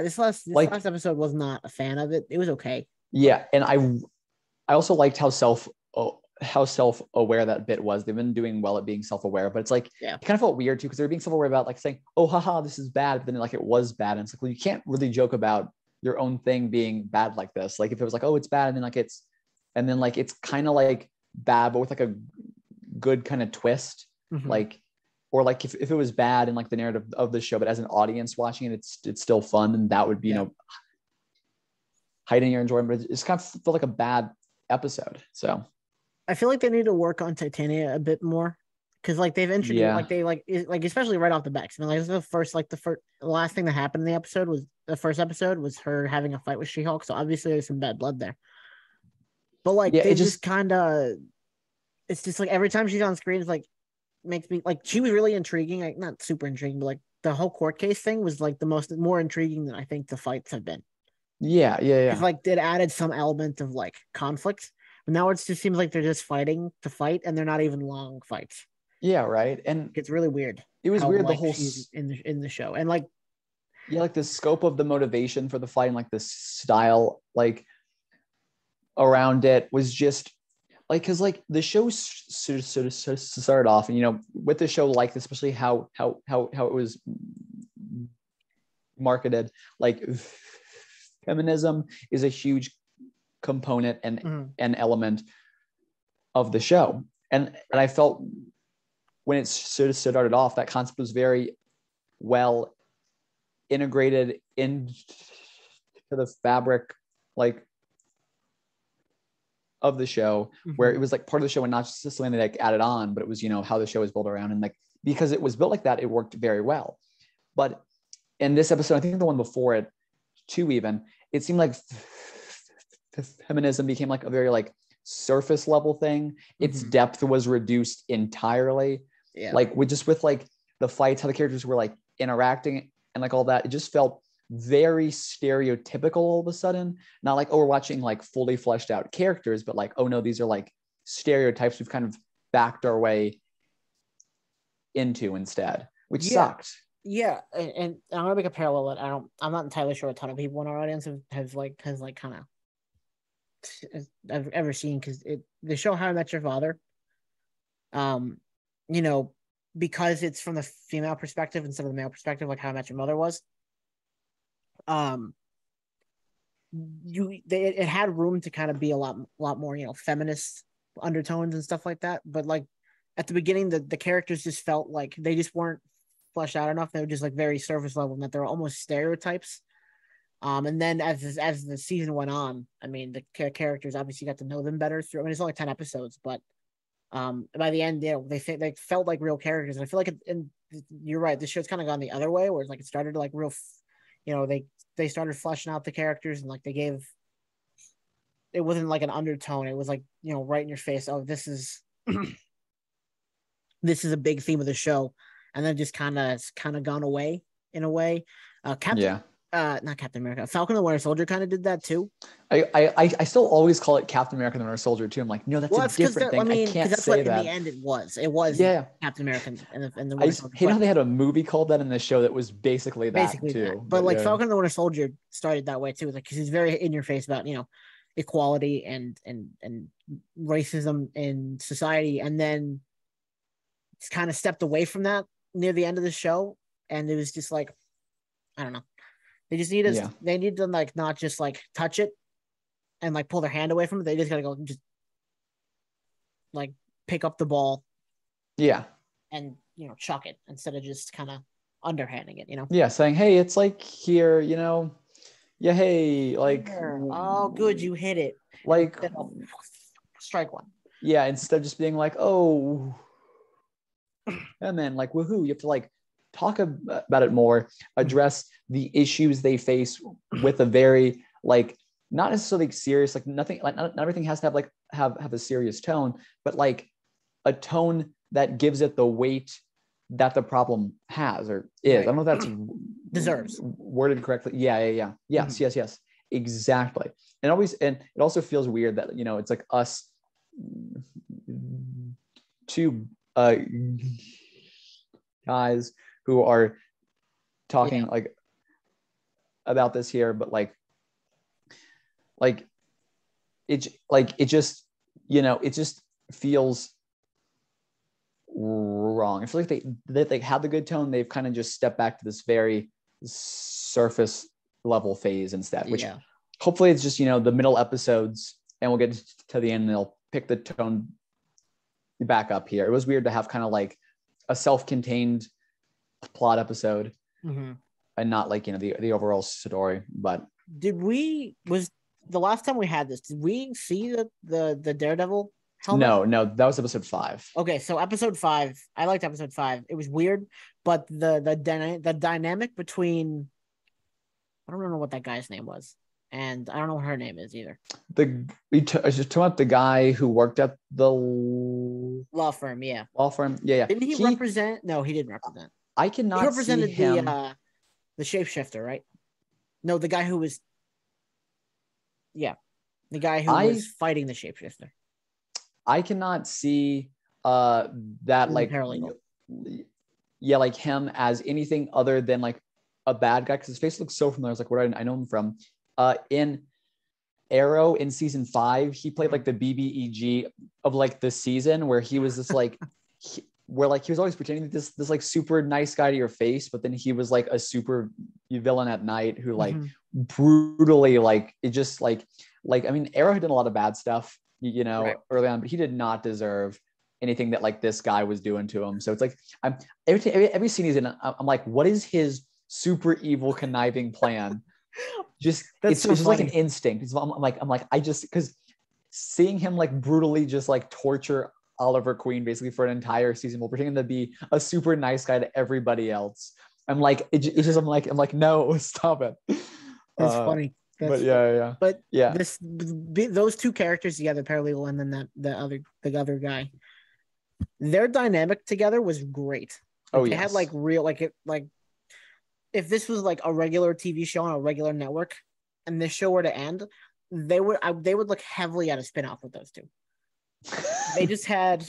This last episode was not a fan of it. It was okay. Yeah, and I also liked how self-aware that bit was. They've been doing well at being self-aware, but it's like it kind of felt weird too, because they were being self-aware about like saying, oh haha, this is bad, but then like it was bad, and it's like, well, you can't really joke about your own thing being bad like this. Like if it was like, oh, it's bad, and then it's kind of like bad but with like a good kind of twist, like, or like if it was bad in like the narrative of the show, but as an audience watching it, it's still fun, and that would be hiding your enjoyment. But it's kind of felt like a bad episode. So I feel like they need to work on Titania a bit more, because like they've introduced like especially right off the bat. I mean, like the last thing that happened in the episode was the first episode was her having a fight with She-Hulk. So obviously there's some bad blood there. But like they just kind of, it's just like every time she's on screen, it's like makes me like, she was really intriguing, like not super intriguing, but like the whole court case thing was like the more intriguing than I think the fights have been. It's like it added some element of like conflict. But now it just seems like they're just fighting to fight, and they're not even long fights. Yeah, right. And it's really weird. It was weird, the whole in the show, and like like the scope of the motivation for the fight and like the style like around it was just like, because like the show sort of started off, and with the show, like especially how it was marketed, like feminism is a huge component and an element of the show, and I felt when it sort of started off, that concept was very well integrated into the fabric like of the show, where it was like part of the show and not just something that like added on, but it was how the show was built around, and like because it was built like that, it worked very well. But in this episode, I think the one before it too, even, it seemed like feminism became like a very like surface level thing. Its depth was reduced entirely. Like with like the fights, how the characters were like interacting and like all that, it just felt very stereotypical all of a sudden. Not like, oh, we're watching like fully fleshed out characters, but like, oh no, these are like stereotypes we've kind of backed our way into instead, which sucked. Yeah, and I'm gonna make a parallel that I'm not entirely sure a ton of people in our audience has kind of I've ever seen, because the show How I Met Your Father, because it's from the female perspective instead of the male perspective, like How I Met Your Mother was. It had room to kind of be a lot more feminist undertones and stuff like that, but like at the beginning the characters just felt like they just weren't fleshed out enough. They were just like very surface level, and that they're almost stereotypes. And then as the season went on, I mean, the characters obviously got to know them better through. I mean, it's only 10 episodes, but by the end, they felt like real characters. And I feel like and you're right, this show's kind of gone the other way, where it's like it started like real, they started fleshing out the characters, and like it wasn't like an undertone. It was like, right in your face. Oh, this is this is a big theme of the show, and then just kind of gone away in a way. Not Captain America. Falcon and the Winter Soldier kind of did that too. I still always call it Captain America and the Winter Soldier too. I'm like, no, that's a different thing. I can't that's say what that. In the end it was. It was Captain America and the Winter Soldier. I hate how they had a movie called that in the show that was basically that too. But like Falcon and the Winter Soldier started that way too, like because he's very in your face about equality and racism in society, and then it's kind of stepped away from that near the end of the show, and it was just like, I don't know. They just need They need to like not just like touch it and like pull their hand away from it. They just gotta go just like pick up the ball, and chuck it instead of just kind of underhanding it. Yeah, saying, hey, it's like here, hey, like oh, good, you hit it, like strike one. Yeah, instead of just being like, oh, and then like woohoo, you have to like talk about it more, address the issues they face with a very like not necessarily serious, like nothing, like not everything has to have like have a serious tone, but like a tone that gives it the weight that the problem has or is. Right. I don't know if that's deserves worded correctly. Yeah. Yes, yes, exactly. And it also feels weird that it's like us two guys who are talking like about this here, but like it just it just feels wrong. I feel like they had the good tone. They've kind of just stepped back to this very surface level phase instead, which hopefully it's just the middle episodes, and we'll get to the end and they'll pick the tone back up here. It was weird to have kind of like a self-contained plot episode and not like the overall story. But was the last time we had this, did we see the Daredevil helmet? No, that was episode 5. Okay, so episode 5, I liked episode 5. It was weird, but the dynamic between, I don't remember what that guy's name was, and I don't know what her name is either. We just talking about the guy who worked at the law firm. Yeah. Didn't he represent? No, he didn't represent. I cannot. He represented see him. the shapeshifter, right? No, the guy who was. Yeah, the guy who was fighting the shapeshifter. I cannot see that like paralegal. Yeah, like him as anything other than like a bad guy, because his face looks so familiar. I was like, where I know him from? In Arrow in season 5, he played like the BBEG of like the season, where he was this like where like he was always pretending this like super nice guy to your face, but then he was like a super villain at night who like brutally like it just like I mean, Arrow had done a lot of bad stuff, early on, but he did not deserve anything that like this guy was doing to him. So it's like I'm every scene he's in, I'm like, what is his super evil conniving plan? It's just like an instinct. I'm like I just, because seeing him like brutally just like torture Oliver Queen basically for an entire season while pretending to be a super nice guy to everybody else, I'm like it's just I'm like no, stop it. That's funny. But yeah. But those two characters together, paralegal and then the other guy, their dynamic together was great. They had like real like if this was like a regular TV show on a regular network and this show were to end, they would look heavily at a spinoff with those two. They just had.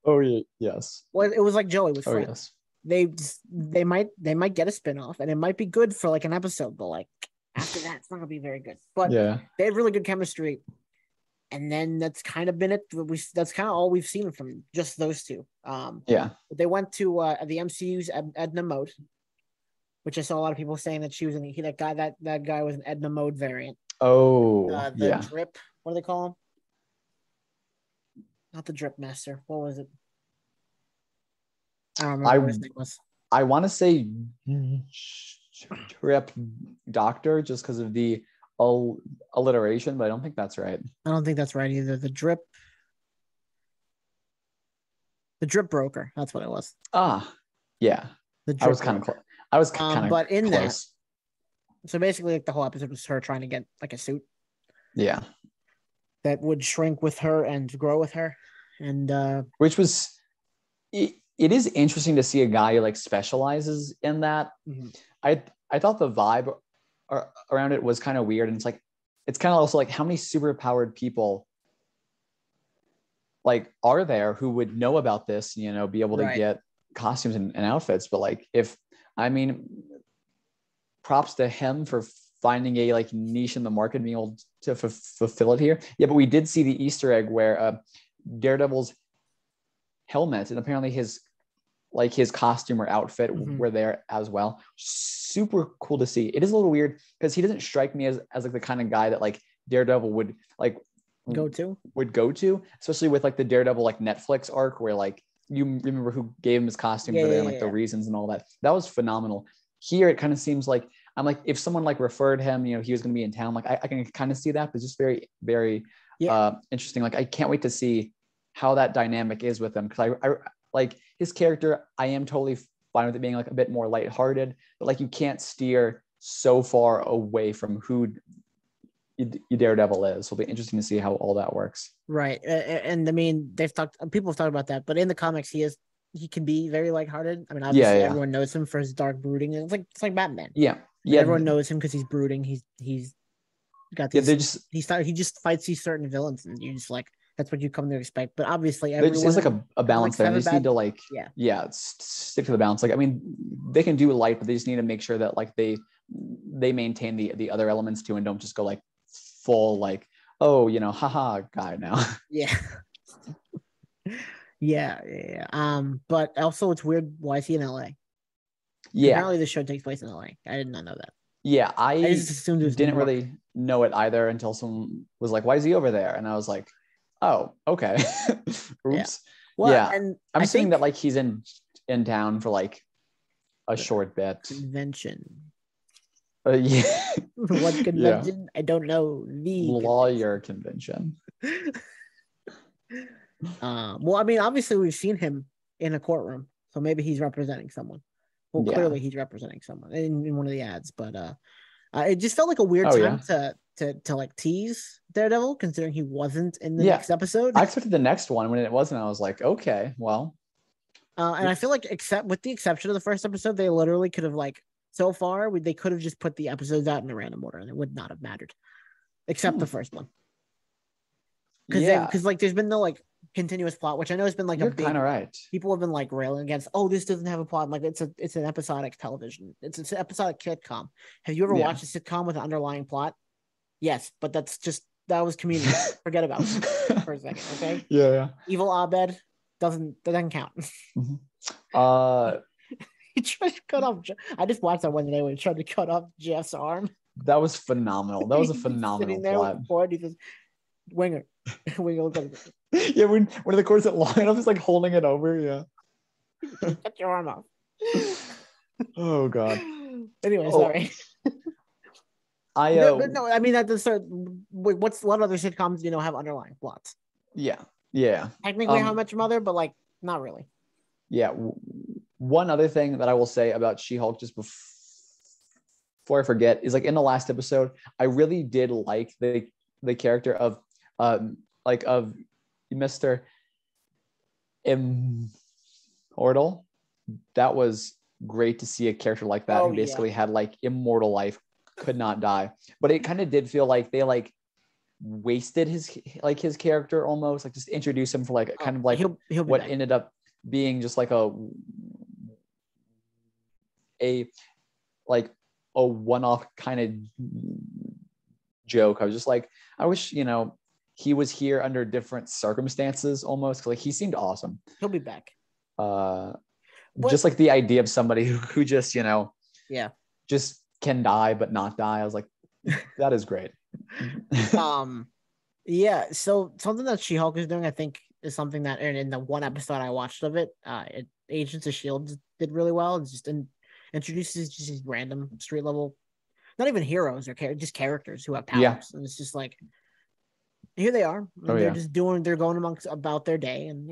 Oh yeah, yes. Well, it was like Joey with Friends. Yes. They might get a spinoff and it might be good for like an episode, but like after that, it's not gonna be very good. But they had really good chemistry, And then that's kind of been it. That's kind of all we've seen from just those two. Yeah. They went to the MCU's Edna Mode, which I saw a lot of people saying that she was that guy was an Edna Mode variant. Oh, The yeah. Drip, what do they call him? Not the Drip Master. What was it? I don't remember what his name was. I want to say Drip Doctor just because of the alliteration, but I don't think that's right. I don't think that's right either. The Drip Broker. That's what it was. Yeah. The Drip I was kind of close. I was kind of but in close. So basically, like the whole episode was her trying to get like a suit. Yeah. That would shrink with her and grow with her, and which was it is interesting to see a guy who like specializes in that. Mm-hmm. I thought the vibe around it was kind of weird, and it's kind of also like how many superpowered people like are there who would know about this, be able to get costumes and outfits. But like props to him for finding a like niche in the market and being able to fulfill it here. Yeah, but we did see the Easter egg where Daredevil's helmet and apparently his costume or outfit were there as well. Super cool to see. It is a little weird because he doesn't strike me as like the kind of guy that like Daredevil would like go to, especially with like the Daredevil like Netflix arc where like you remember who gave him his costume for there and like the reasons and all that. That was phenomenal. Here it kind of seems like I'm like if someone like referred him, he was going to be in town. Like I can kind of see that, but it's just very, very interesting. Like I can't wait to see how that dynamic is with him because I like his character. I am totally fine with it being like a bit more lighthearted, but like you can't steer so far away from who Daredevil is. So it'll be interesting to see how all that works. Right, and I mean people have talked about that, but in the comics he can be very lighthearted. I mean, obviously everyone knows him for his dark brooding. It's like Batman. Yeah. Everyone knows him because he's brooding. He's got these. He just fights these certain villains, and you just like that's what you come to expect. But obviously, everyone it's like a balance there. They just need to like stick to the balance. Like I mean, they can do light, but they just need to make sure that like they maintain the other elements too, and don't just go like full like haha guy now. Yeah. Yeah. But also it's weird. Why is he in LA? Yeah. Apparently the show takes place in LA. I did not know that. Yeah, I just assumed it was didn't really know it either until someone was like, "Why is he over there?" And I was like, "Oh, okay." Oops. Yeah. Well, and I'm assuming that like he's in town for like a short bit. Convention. Yeah. What convention? Yeah. I don't know. The lawyer convention. Well, I mean, obviously we've seen him in a courtroom, so maybe he's representing someone. Well, clearly he's representing someone in one of the ads, but it just felt like a weird time to like tease Daredevil, considering he wasn't in the next episode. I expected the next one when it wasn't. I was like, okay, well. And I feel like with the exception of the first episode, they literally could have like so far they could have just put the episodes out in a random order, and it would not have mattered, except the first one. Because like there's been no like continuous plot, which I know has been like You're kind of right. People have been like railing against. Oh, this doesn't have a plot. Like it's an episodic television. It's an episodic sitcom. Have you ever watched a sitcom with an underlying plot? Yes, but that was Community. Forget about it for a second, okay? Yeah. Evil Abed doesn't count. Mm-hmm. He tried to cut off. I just watched that one today when he tried to cut off Jeff's arm. That was phenomenal. That was a phenomenal plot. He says, Winger. Yeah, when the cord's at long enough, it's like holding it over. Yeah. Cut your arm off. Oh God. Anyway, sorry. No, I mean what other sitcoms have underlying plots? Yeah. Technically, How I Met Your Mother, but like not really. Yeah. One other thing that I will say about She-Hulk just before I forget is like in the last episode, I really did like the character of Mr. Immortal. That was great to see a character like that who basically had like immortal life, could not die. But it kind of did feel like they like wasted his character almost, like just introduce him for like kind of like he'll what ended up being just like a one-off kind of joke. I was just like, I wish he was here under different circumstances almost. Like he seemed awesome. He'll be back. Just like the idea of somebody who just, Yeah. just can die but not die. I was like, that is great. Yeah. So something that She-Hulk is doing, I think, is something that in the one episode I watched of it, Agents of S.H.I.E.L.D. did really well. It's just introduces just these random street level, not even heroes or just characters who have powers, Yeah. and it's just like, here they are. They're just they're going about their day, and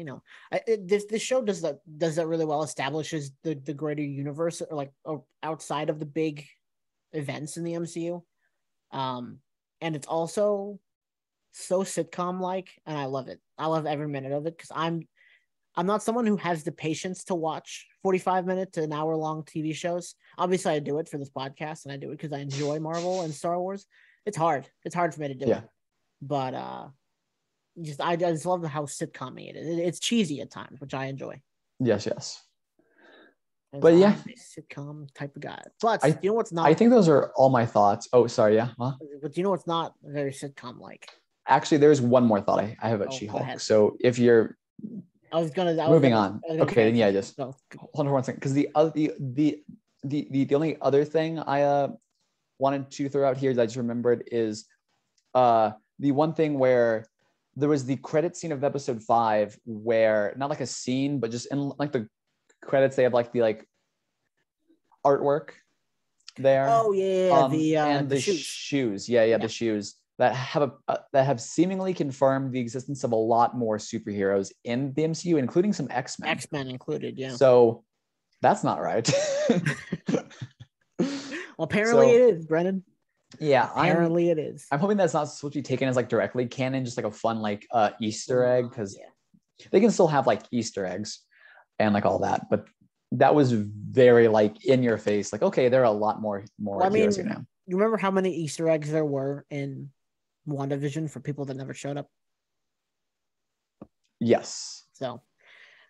this show does that really well. Establishes the greater universe, or outside of the big events in the MCU, and it's also so sitcom like, and I love it. I love every minute of it because I'm not someone who has the patience to watch 45-minute to an hour long TV shows. Obviously, I do it for this podcast, and I do it because I enjoy Marvel and Star Wars. It's hard. It's hard for me to do it. But I just love how sitcom-y it is. It's cheesy at times, which I enjoy. Yes. But I'm a sitcom type of guy. But you know what's not? I think those are all my thoughts. Oh, sorry. Yeah. Huh? But you know what's not very sitcom-like? Actually, there's one more thought I have about She-Hulk. So if you're moving on, okay, then yeah, just hold on for 1 second, because the only other thing I wanted to throw out here that I just remembered is the one thing where there was the credit scene of episode 5 where not like a scene, but just in like the credits, they have like the artwork there. Oh yeah, and the shoes. Yeah, the shoes that have seemingly confirmed the existence of a lot more superheroes in the MCU, including some X-Men. X-Men included, yeah. So that's not right. Well, apparently it is, Brennan. Yeah, apparently it is. I'm hoping that's not supposed to be taken as like directly canon, just like a fun like Easter egg, because they can still have like Easter eggs and like all that, but that was very like in your face, like, okay, there are a lot more heroes here now. You remember how many Easter eggs there were in WandaVision for people that never showed up? Yes. So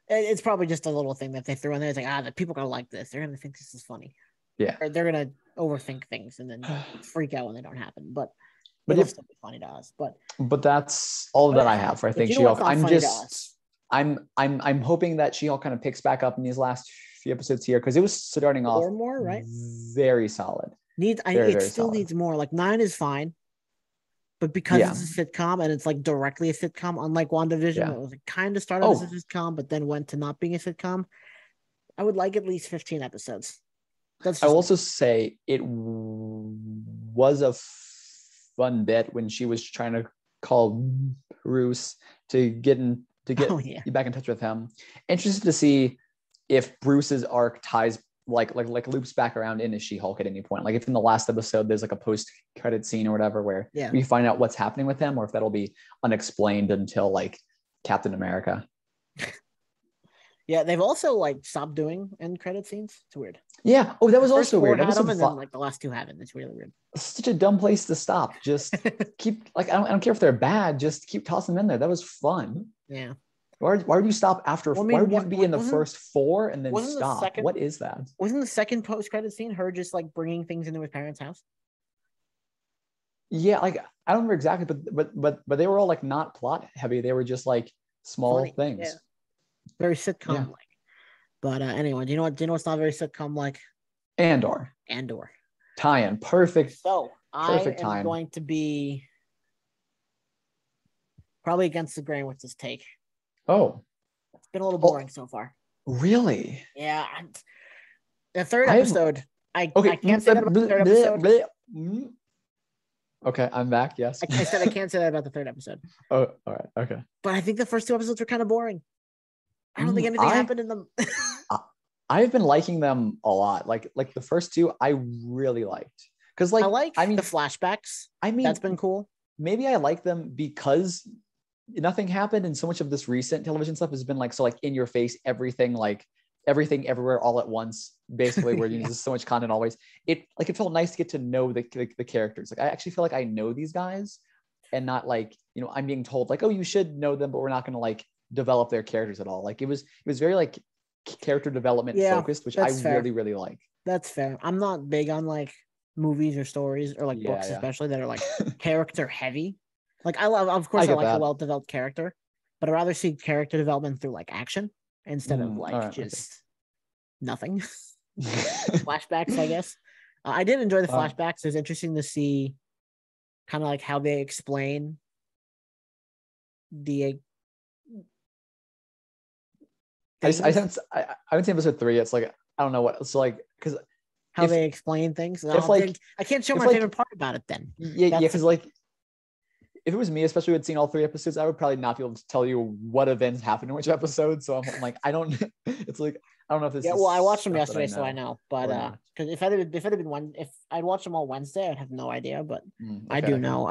it's probably just a little thing that they threw in there. It's like, the people are gonna like this. They're gonna think this is funny. Yeah. Or they're gonna overthink things and then freak out when they don't happen. But it'll still be funny to us. But that's all that I have for I think She-Hulk. I'm hoping that She-Hulk kind of picks back up in these last few episodes here, because it was starting off more, right? Very solid. It still needs more. Like 9 is fine, but because it's a sitcom and it's like directly a sitcom, unlike WandaVision, it was kind of started as a sitcom, but then went to not being a sitcom. I would like at least 15 episodes. I will also say it was a fun bit when she was trying to call Bruce to get back in touch with him. Interested to see if Bruce's arc ties like loops back around into She-Hulk at any point. Like if in the last episode there's like a post-credit scene or whatever where we find out what's happening with him, or if that'll be unexplained until like Captain America. Yeah, they've also like stopped doing end credit scenes. It's weird. Yeah. Oh, that was also weird. Had them, and then like the last 2 haven't. It's really weird. Such a dumb place to stop. Just keep I don't care if they're bad. Just keep tossing them in there. That was fun. Yeah. Why would you stop after? Well, why would you be in the first 4 and then stop? What is that? Wasn't the second post-credit scene her just like bringing things into his parents' house? Yeah, like I don't remember exactly, but they were all like not plot heavy. They were just like small things. Yeah. Very sitcom like. But anyway, do you know what's not very sitcom like? Andor. Tie-in. Perfect. So I am going to be probably against the grain with this take. Oh. It's been a little boring so far. Really? Yeah. The third episode. I can't say that about the third episode. Okay, I'm back. Yes. I said I can't say that about the third episode. Oh, all right. Okay. But I think the first 2 episodes were kind of boring. I don't think anything happened in them. I've been liking them a lot. Like the first 2, I really liked. Because I mean the flashbacks. I mean, that's been cool. Maybe I like them because nothing happened, and so much of this recent television stuff has been like in your face, everything everywhere all at once, basically, where there's so much content always. It felt nice to get to know the characters. Like I actually feel like I know these guys, and not like I'm being told like, oh, you should know them, but we're not going to like develop their characters at all. Like it was very like character development focused, which I really like. That's fair. I'm not big on like movies or stories or like books, especially that are like character heavy. Like I love, of course, I I get like a that. well-developed character, but I'd rather see character development through like action instead of like all right, okay. just nothing. Flashbacks, I guess. I did enjoy the flashbacks. It was interesting to see kind of like how they explain the. I haven't seen episode 3. It's like I don't know what it's like because how they explain things. if like I can't show if my like favorite part about it then. yeah because like if it was me, especially who had seen all 3 episodes, I would probably not be able to tell you what events happened in which episode. So I'm like, I don't. It's like I don't know if this. Yeah, is well, I watched them stuff that yesterday, so I know. But not. because if it had been one, if I'd watched them all Wednesday, I'd have no idea. But I Okay. do know.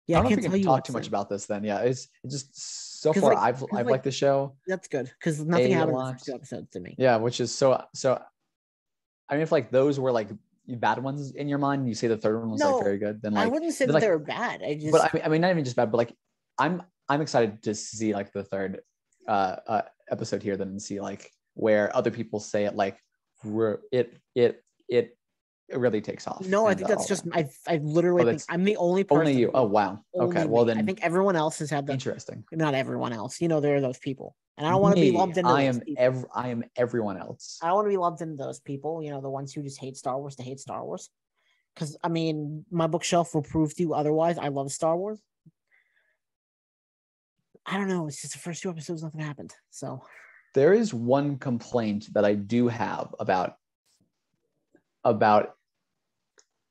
Yeah, I I don't know if can't we tell can you talk what's too much in. about this. Then yeah, it's just so 'Cause, far like- 'cause, I've like, liked the show. That's good because nothing happened in the lot. first 2 episodes to me. Yeah, which is so. I mean, if like those were like bad ones in your mind, you say the third one was No, like very good, then like I wouldn't say then, that like, they were bad. but I mean not even just bad, but like I'm excited to see like the third episode here, then see like where other people say it like where it really takes off. No, I and, think that's all just that. I literally think that's I'm the only person. Only you. Oh wow. Only Okay. Well me. then I think everyone else has had the interesting. not everyone else. You know, there are those people, and I don't want to be lumped into. I those am people. I am everyone else. I don't want to be lumped into those people. You know, the ones who just hate Star Wars to hate Star Wars. Because I mean, my bookshelf will prove to you otherwise. I love Star Wars. I don't know. It's just the first 2 episodes, nothing happened. So there is one complaint that I do have about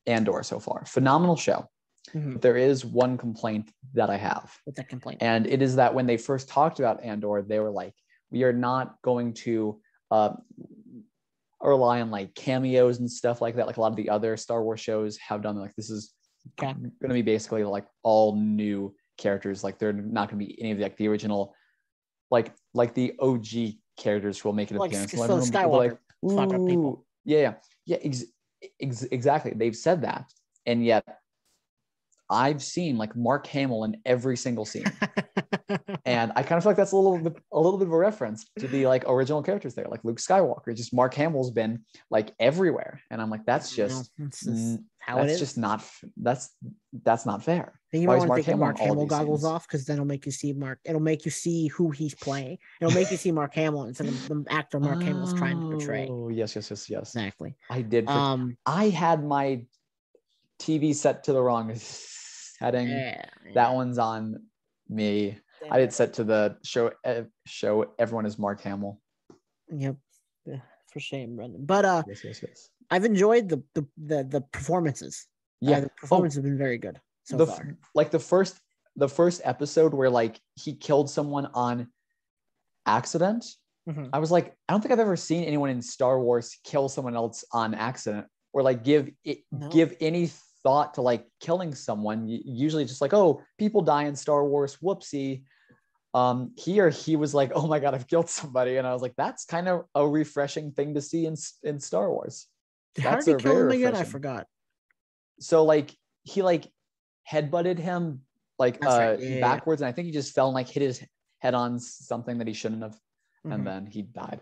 Andor so far. Phenomenal show. But there is one complaint that I have. What's that complaint? And it is that when they first talked about Andor, they were like, we are not going to rely on like cameos and stuff like that. Like a lot of the other Star Wars shows have done. Like this is going to be basically like all new characters. Like they're not going to be any of the original, like the OG characters who will make an appearance. So Skywalker, like, people. Yeah. Exactly. They've said that, and yet I've seen like Mark Hamill in every single scene, and I kind of feel like that's a little bit of a reference to the like original characters there, like Luke Skywalker. Just Mark Hamill's been like everywhere, and I'm like, that's just how it is. Just not that's not fair. Then you might want to take the Mark Hamill goggles off because then it'll make you see Mark. It'll make you see who he's playing. It'll make you see Mark Hamill instead of the actor Mark Hamill's trying to portray. Oh yes. Exactly. I did. I had my TV set to the wrong setting. That one's on me. I did set to the show everyone is Mark Hamill. Yep. For shame, Brendan. But yes. I've enjoyed the performances. Yeah, the performance has been very good so far. Like the first episode where like he killed someone on accident. I was like, I don't think I've ever seen anyone in Star Wars kill someone else on accident or like give any thought to like killing someone. Usually just like, oh, people die in Star Wars, whoopsie. Here he was like, oh my god, I've killed somebody, and I was like, that's kind of a refreshing thing to see in Star Wars. How did he kill him again? I forgot. So like he like headbutted him like backwards, and I think he just fell and like hit his head on something that he shouldn't have, and then he died.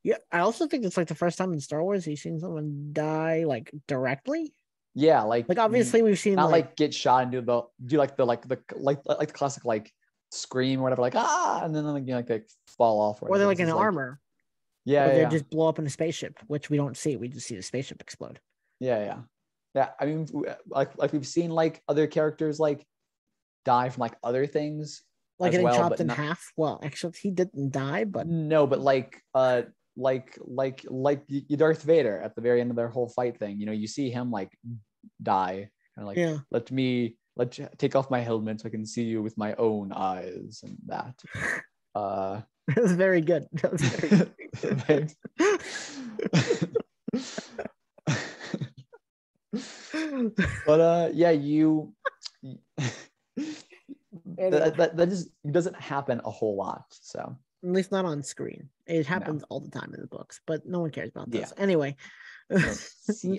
Yeah, I also think it's like the first time in Star Wars he's seen someone die like directly. Yeah, like obviously we've seen not like get shot and do the classic like scream or whatever, like and then like, you know, like they fall off, or they're like in armor. Yeah, or they just blow up in a spaceship, which we don't see. We just see the spaceship explode. Yeah. I mean, like we've seen like other characters like die from like other things, like getting chopped in half. Well, actually, he didn't die, but no, but like Darth Vader at the very end of their whole fight thing. You know, you see him like die, and like let you take off my helmet so I can see you with my own eyes, and that. That was very good. That was very good. But you that just doesn't happen a whole lot, so at least not on screen. It happens all the time in the books, but no one cares about this anyway.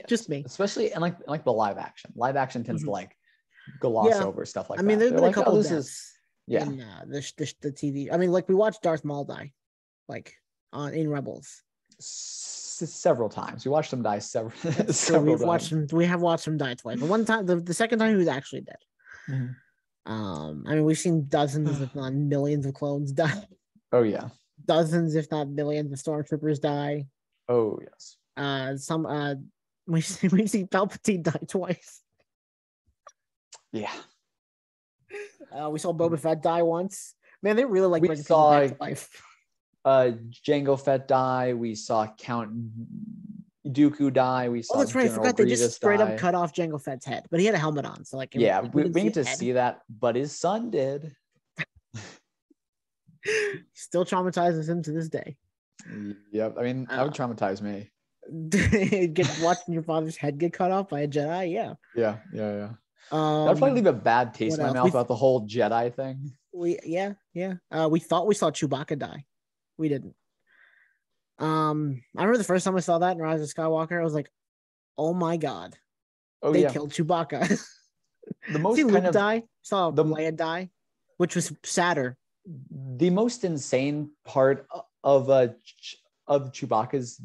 Just me, especially in like the live action tends to like gloss over stuff like that. I mean, there's been a couple of deaths in the TV. I mean, like we watched Darth Maul die, like in Rebels. Several times. We watched him die several times. We have watched him die twice. The one time, the second time he was actually dead. I mean, we've seen dozens, if not millions, of clones die. Oh yeah. Dozens, if not millions, of stormtroopers die. Oh yes. We see Palpatine die twice. Yeah. We saw Boba Fett die once. Man, they really like We bringing people back to life. Jango Fett die. We saw Count Dooku die. We saw That's right. General I forgot they Grievous just straight die. up cut off Jango Fett's head, but he had a helmet on, so like Yeah, we didn't need to his head. see that, but his son did. Still traumatizes him to this day. Yep. I mean, that would traumatize me. Watching your father's head get cut off by a Jedi. Yeah. Yeah. That'd probably leave a bad taste in my mouth about the whole Jedi thing. We thought we saw Chewbacca die. We didn't. I remember the first time I saw that in Rise of Skywalker, I was like, "Oh my god, they killed Chewbacca." The most see kind Luke of die. Saw Leia die, which was sadder. The most insane part of Chewbacca's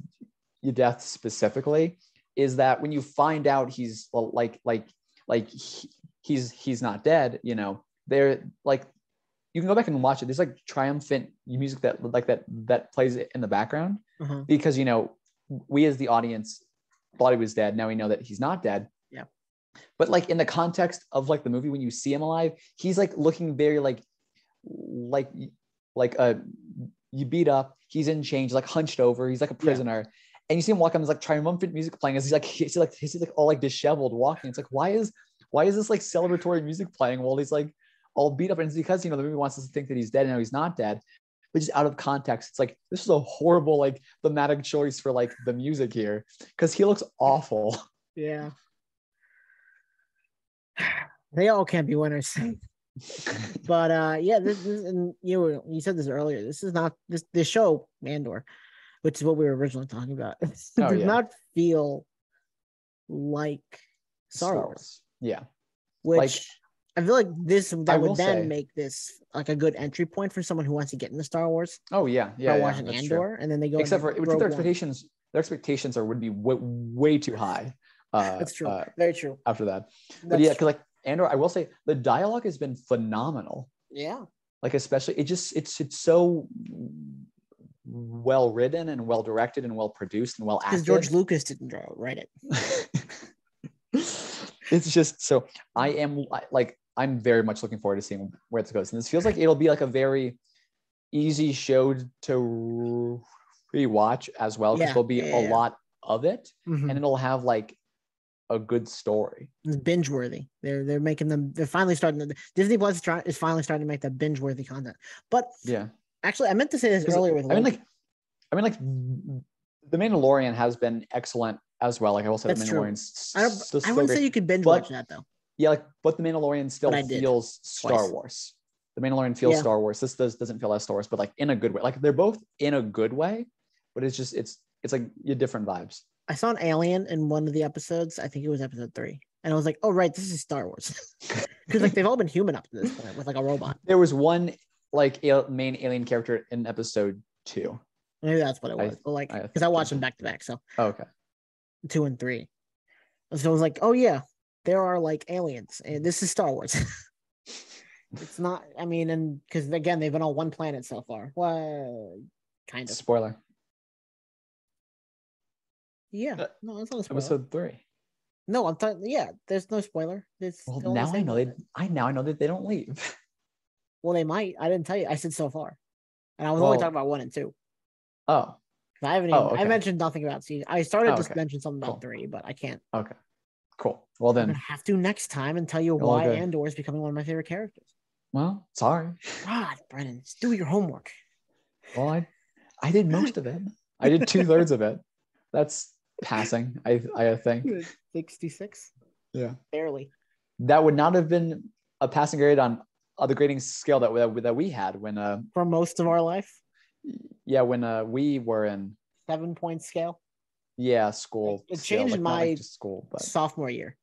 death specifically is that when you find out he's he's not dead, you know, they're like, you can go back and watch it. There's like triumphant music that plays in the background because, you know, we as the audience thought he was dead. Now we know that he's not dead. Yeah. But like in the context of like the movie, when you see him alive, he's like looking very you beat up. He's in chains, like hunched over. He's like a prisoner. Yeah. And you see him walk on, there's like triumphant music playing as he's like all like disheveled walking. It's like, why is this like celebratory music playing while he's like all beat up? And it's because, you know, the movie wants us to think that he's dead and now he's not dead. But just out of context, it's like, this is a horrible like thematic choice for like the music here because he looks awful. Yeah. They all can't be winners. But yeah, this and you said this earlier. This is not this show Andor, which is what we were originally talking about. It does not feel like Star Wars. Yeah, which like, I feel like that would then make this like a good entry point for someone who wants to get into Star Wars. Oh yeah, watching Andor, and then they go. Except for their expectations. Their expectations would be way too high. That's true. Very true. After that, but yeah, because like Andor, I will say the dialogue has been phenomenal. Yeah. Like especially it's so well written and well directed and well produced and well acted. Because George Lucas didn't write it. It's just so I'm very much looking forward to seeing where it goes. And this feels like it'll be like a very easy show to rewatch as well, because there'll be a lot of it, and it'll have like a good story. It's binge worthy. They're making them. They're finally starting. Disney Plus is finally starting to make that binge worthy content. But yeah, actually, I meant to say this earlier. With I mean, like The Mandalorian has been excellent as well. Like I will say, The Mandalorian's I wouldn't say you could binge watch that though. Yeah, but The Mandalorian still feels Star Wars. The Mandalorian feels Star Wars. This doesn't feel as Star Wars, but like in a good way. Like they're both in a good way, but it's just it's like different vibes. I saw an alien in one of the episodes. I think it was episode 3, and I was like, "Oh right, this is Star Wars," because like they've all been human up to this point with like a robot. There was one like main alien character in episode 2. Maybe that's what it was. But like, because I watched them back to back, so okay, 2 and 3. So I was like, "Oh yeah, there are like aliens, and this is Star Wars." It's not. I mean, and because again, they've been on one planet so far. Well, kind of. Spoiler. Yeah, no, it's not a spoiler. Episode 3. No, I'm talking. Yeah, there's no spoiler. Well, now I know that they don't leave. Well, they might. I didn't tell you. I said so far, and I was only talking about 1 and 2. Oh, I haven't. Even, I mentioned nothing about season. I started to mention something about 3, but I can't. Okay, cool. Well then, I'm gonna have to next time and tell you why Andor is becoming one of my favorite characters. Well, sorry. God, Brennan, just do your homework. Well, I did most of it. I did 2/3 of it. That's passing, I think. 66. Yeah, barely. That would not have been a passing grade on the grading scale that we had when for most of our life. Yeah, when we were in 7-point scale. Yeah, school. It changed like, my school, but sophomore year.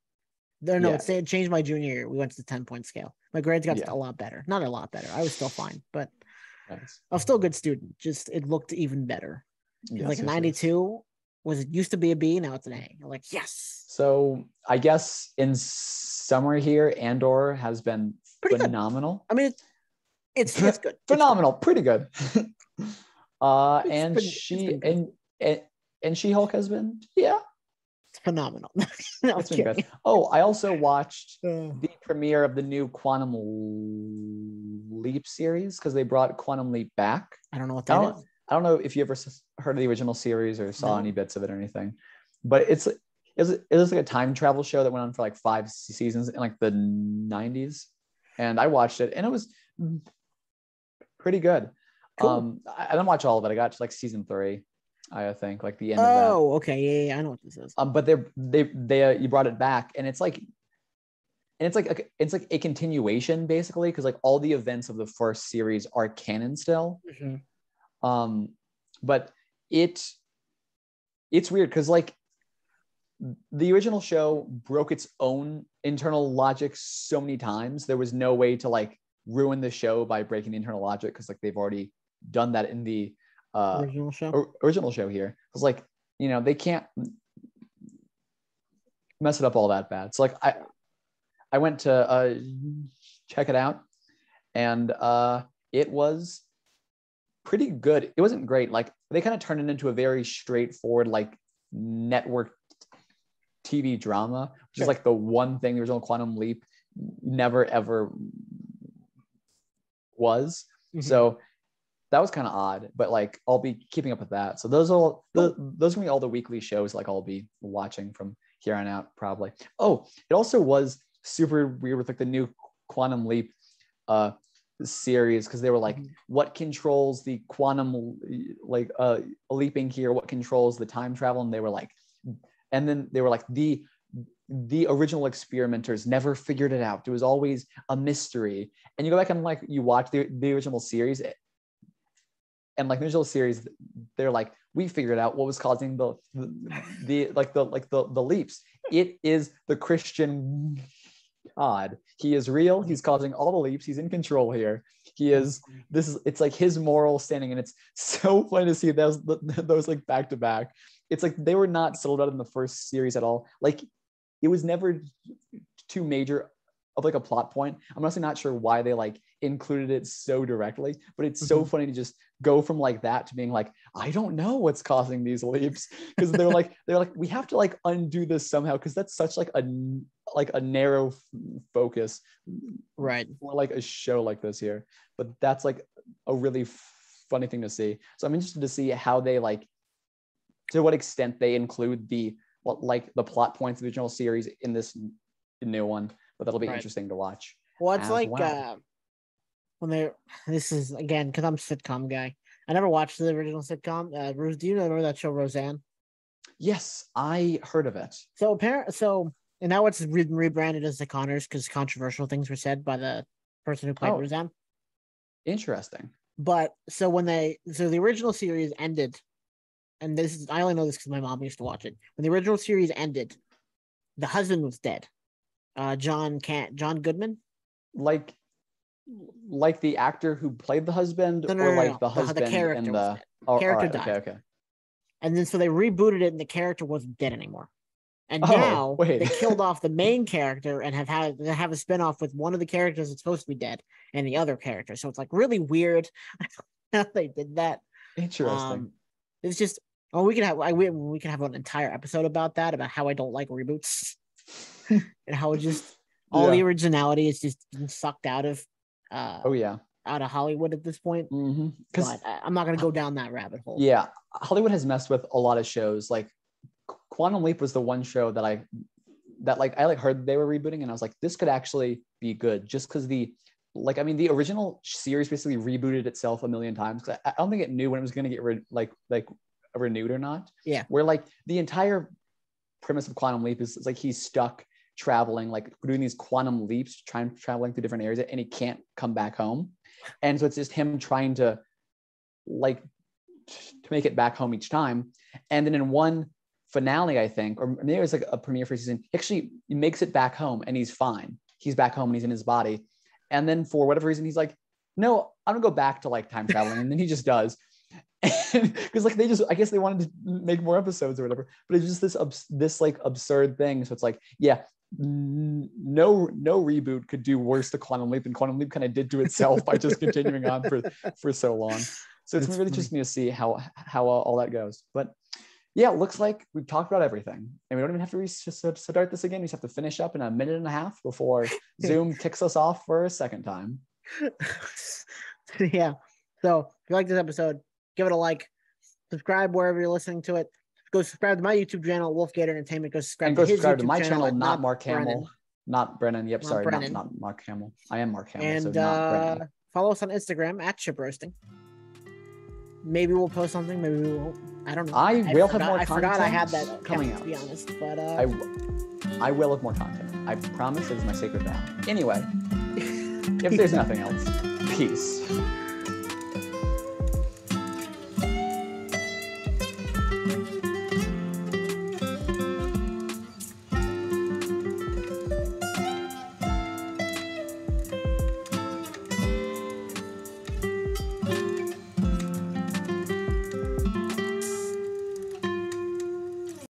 It changed my junior year. We went to the 10-point scale. My grades got a lot better. Not a lot better. I was still fine, but I was still a good student. Just it looked even better. Like a 92 used to be a B, now it's an A. I'm like, yes. So I guess in summary here, Andor has been Pretty good. phenomenal. I mean, it's good. Phenomenal, pretty good. And It's been and She-Hulk has been, it's phenomenal. No, it's been good. Oh, I also watched Uh, the premiere of the new Quantum Leap series because they brought Quantum Leap back. I don't know what I that don't, is. I don't know if you ever heard of the original series or saw No. any bits of it or anything, but it was like a time travel show that went on for like 5 seasons in like the 90s, and I watched it and it was pretty good. Cool. I didn't watch all of it. I got to like season 3, I think, like the end of that. Oh, okay. Yeah, I know what this is. But they you brought it back, and it's like a continuation basically, because like all the events of the first series are canon still. Mhm. But it's weird because like the original show broke its own internal logic so many times. There was no way to like ruin the show by breaking the internal logic because like they've already done that in the Original show. original show here. It's like, they can't mess it up all that bad. So like I went to check it out, and it was pretty good. It wasn't great. Like they kind of turned it into a very straightforward like network TV drama, which is like the one thing the original Quantum Leap never ever was. Mhm. So that was kind of odd, but like I'll be keeping up with that. So those are those are gonna be all the weekly shows like I'll be watching from here on out probably. Oh, it also was super weird with like the new Quantum Leap series, because they were like, what controls the quantum like leaping here? What controls the time travel? And they were like, the original experimenters never figured it out. It was always a mystery. And you go back and like you watch the original series, and like the original series, they're like, we figured out what was causing the leaps. It is the Christian God. He is real. He's causing all the leaps. He's in control here. It's like his moral standing, and it's so funny to see those like back to back. It's like they were not settled out in the first series at all. Like it was never too major of like a plot point. I'm honestly not sure why they like included it so directly, but it's so funny to just go from like that to being like, I don't know what's causing these leaps, because they're like we have to like undo this somehow, because that's such like a narrow focus, right, for like a show like this here. But that's like a really funny thing to see. So I'm interested to see how they like, to what extent they include the plot points of the original series in this new one. But that'll be interesting to watch. Well, it's like well. when this is again because I'm a sitcom guy. I never watched the original sitcom. Do you remember that show Roseanne? Yes, I heard of it. And now it's rebranded as The Conners because controversial things were said by the person who played Roseanne. Interesting. But so the original series ended, and I only know this because my mom used to watch it. When the original series ended, the husband was dead. John Goodman, like the actor who played the husband, no, the husband, the character and was dead. The character died. Okay. And then so they rebooted it, and the character wasn't dead anymore. And now they killed off the main character and have a spinoff with one of the characters that's supposed to be dead and the other character. So it's like really weird how they did that. Interesting. It's just we can have an entire episode about that, about how I don't like reboots. And how it just all the originality is just been sucked out of out of Hollywood at this point. But I'm not going to go down that rabbit hole. Yeah, Hollywood has messed with a lot of shows. Like Quantum Leap was the one show that I heard they were rebooting, and I was like, this could actually be good, just because the original series basically rebooted itself a million times. Because I don't think it knew when it was going to get renewed or not. Yeah, where like the entire premise of Quantum Leap is like he's stuck traveling, like doing these quantum leaps, traveling through different areas, and he can't come back home. And so it's just him trying to make it back home each time. And then in one finale, I think, or maybe it was like a premiere for a season, he makes it back home and he's fine. He's back home and he's in his body. And then for whatever reason, he's like, no, I'm gonna go back to like time traveling. And then he just does. Because like I guess they wanted to make more episodes or whatever, but it's just this like absurd thing. So it's like, yeah, no reboot could do worse to Quantum Leap than Quantum Leap kind of did to itself by just continuing on for so long. So it's really interesting to see how all that goes. But yeah, it looks like we've talked about everything, and we don't even have to start this again. We just have to finish up in a minute and a half before Zoom kicks us off for a second time. Yeah. So if you like this episode, give it a like, subscribe wherever you're listening to it. Go subscribe to my YouTube channel, Wolfgate Entertainment. Go subscribe to my channel, not Mark Hamill, Brennan. not Brennan. Yep, not sorry, Brennan. Not Mark Hamill. I am Mark Hamill, and so not Brennan. Follow us on Instagram at ShipRoasting. Maybe we'll post something. Maybe we won't. I don't know. I will have more content. I forgot I had that coming out. To be honest, but I will have more content. I promise. It is my sacred vow. Anyway, if there's nothing else, peace.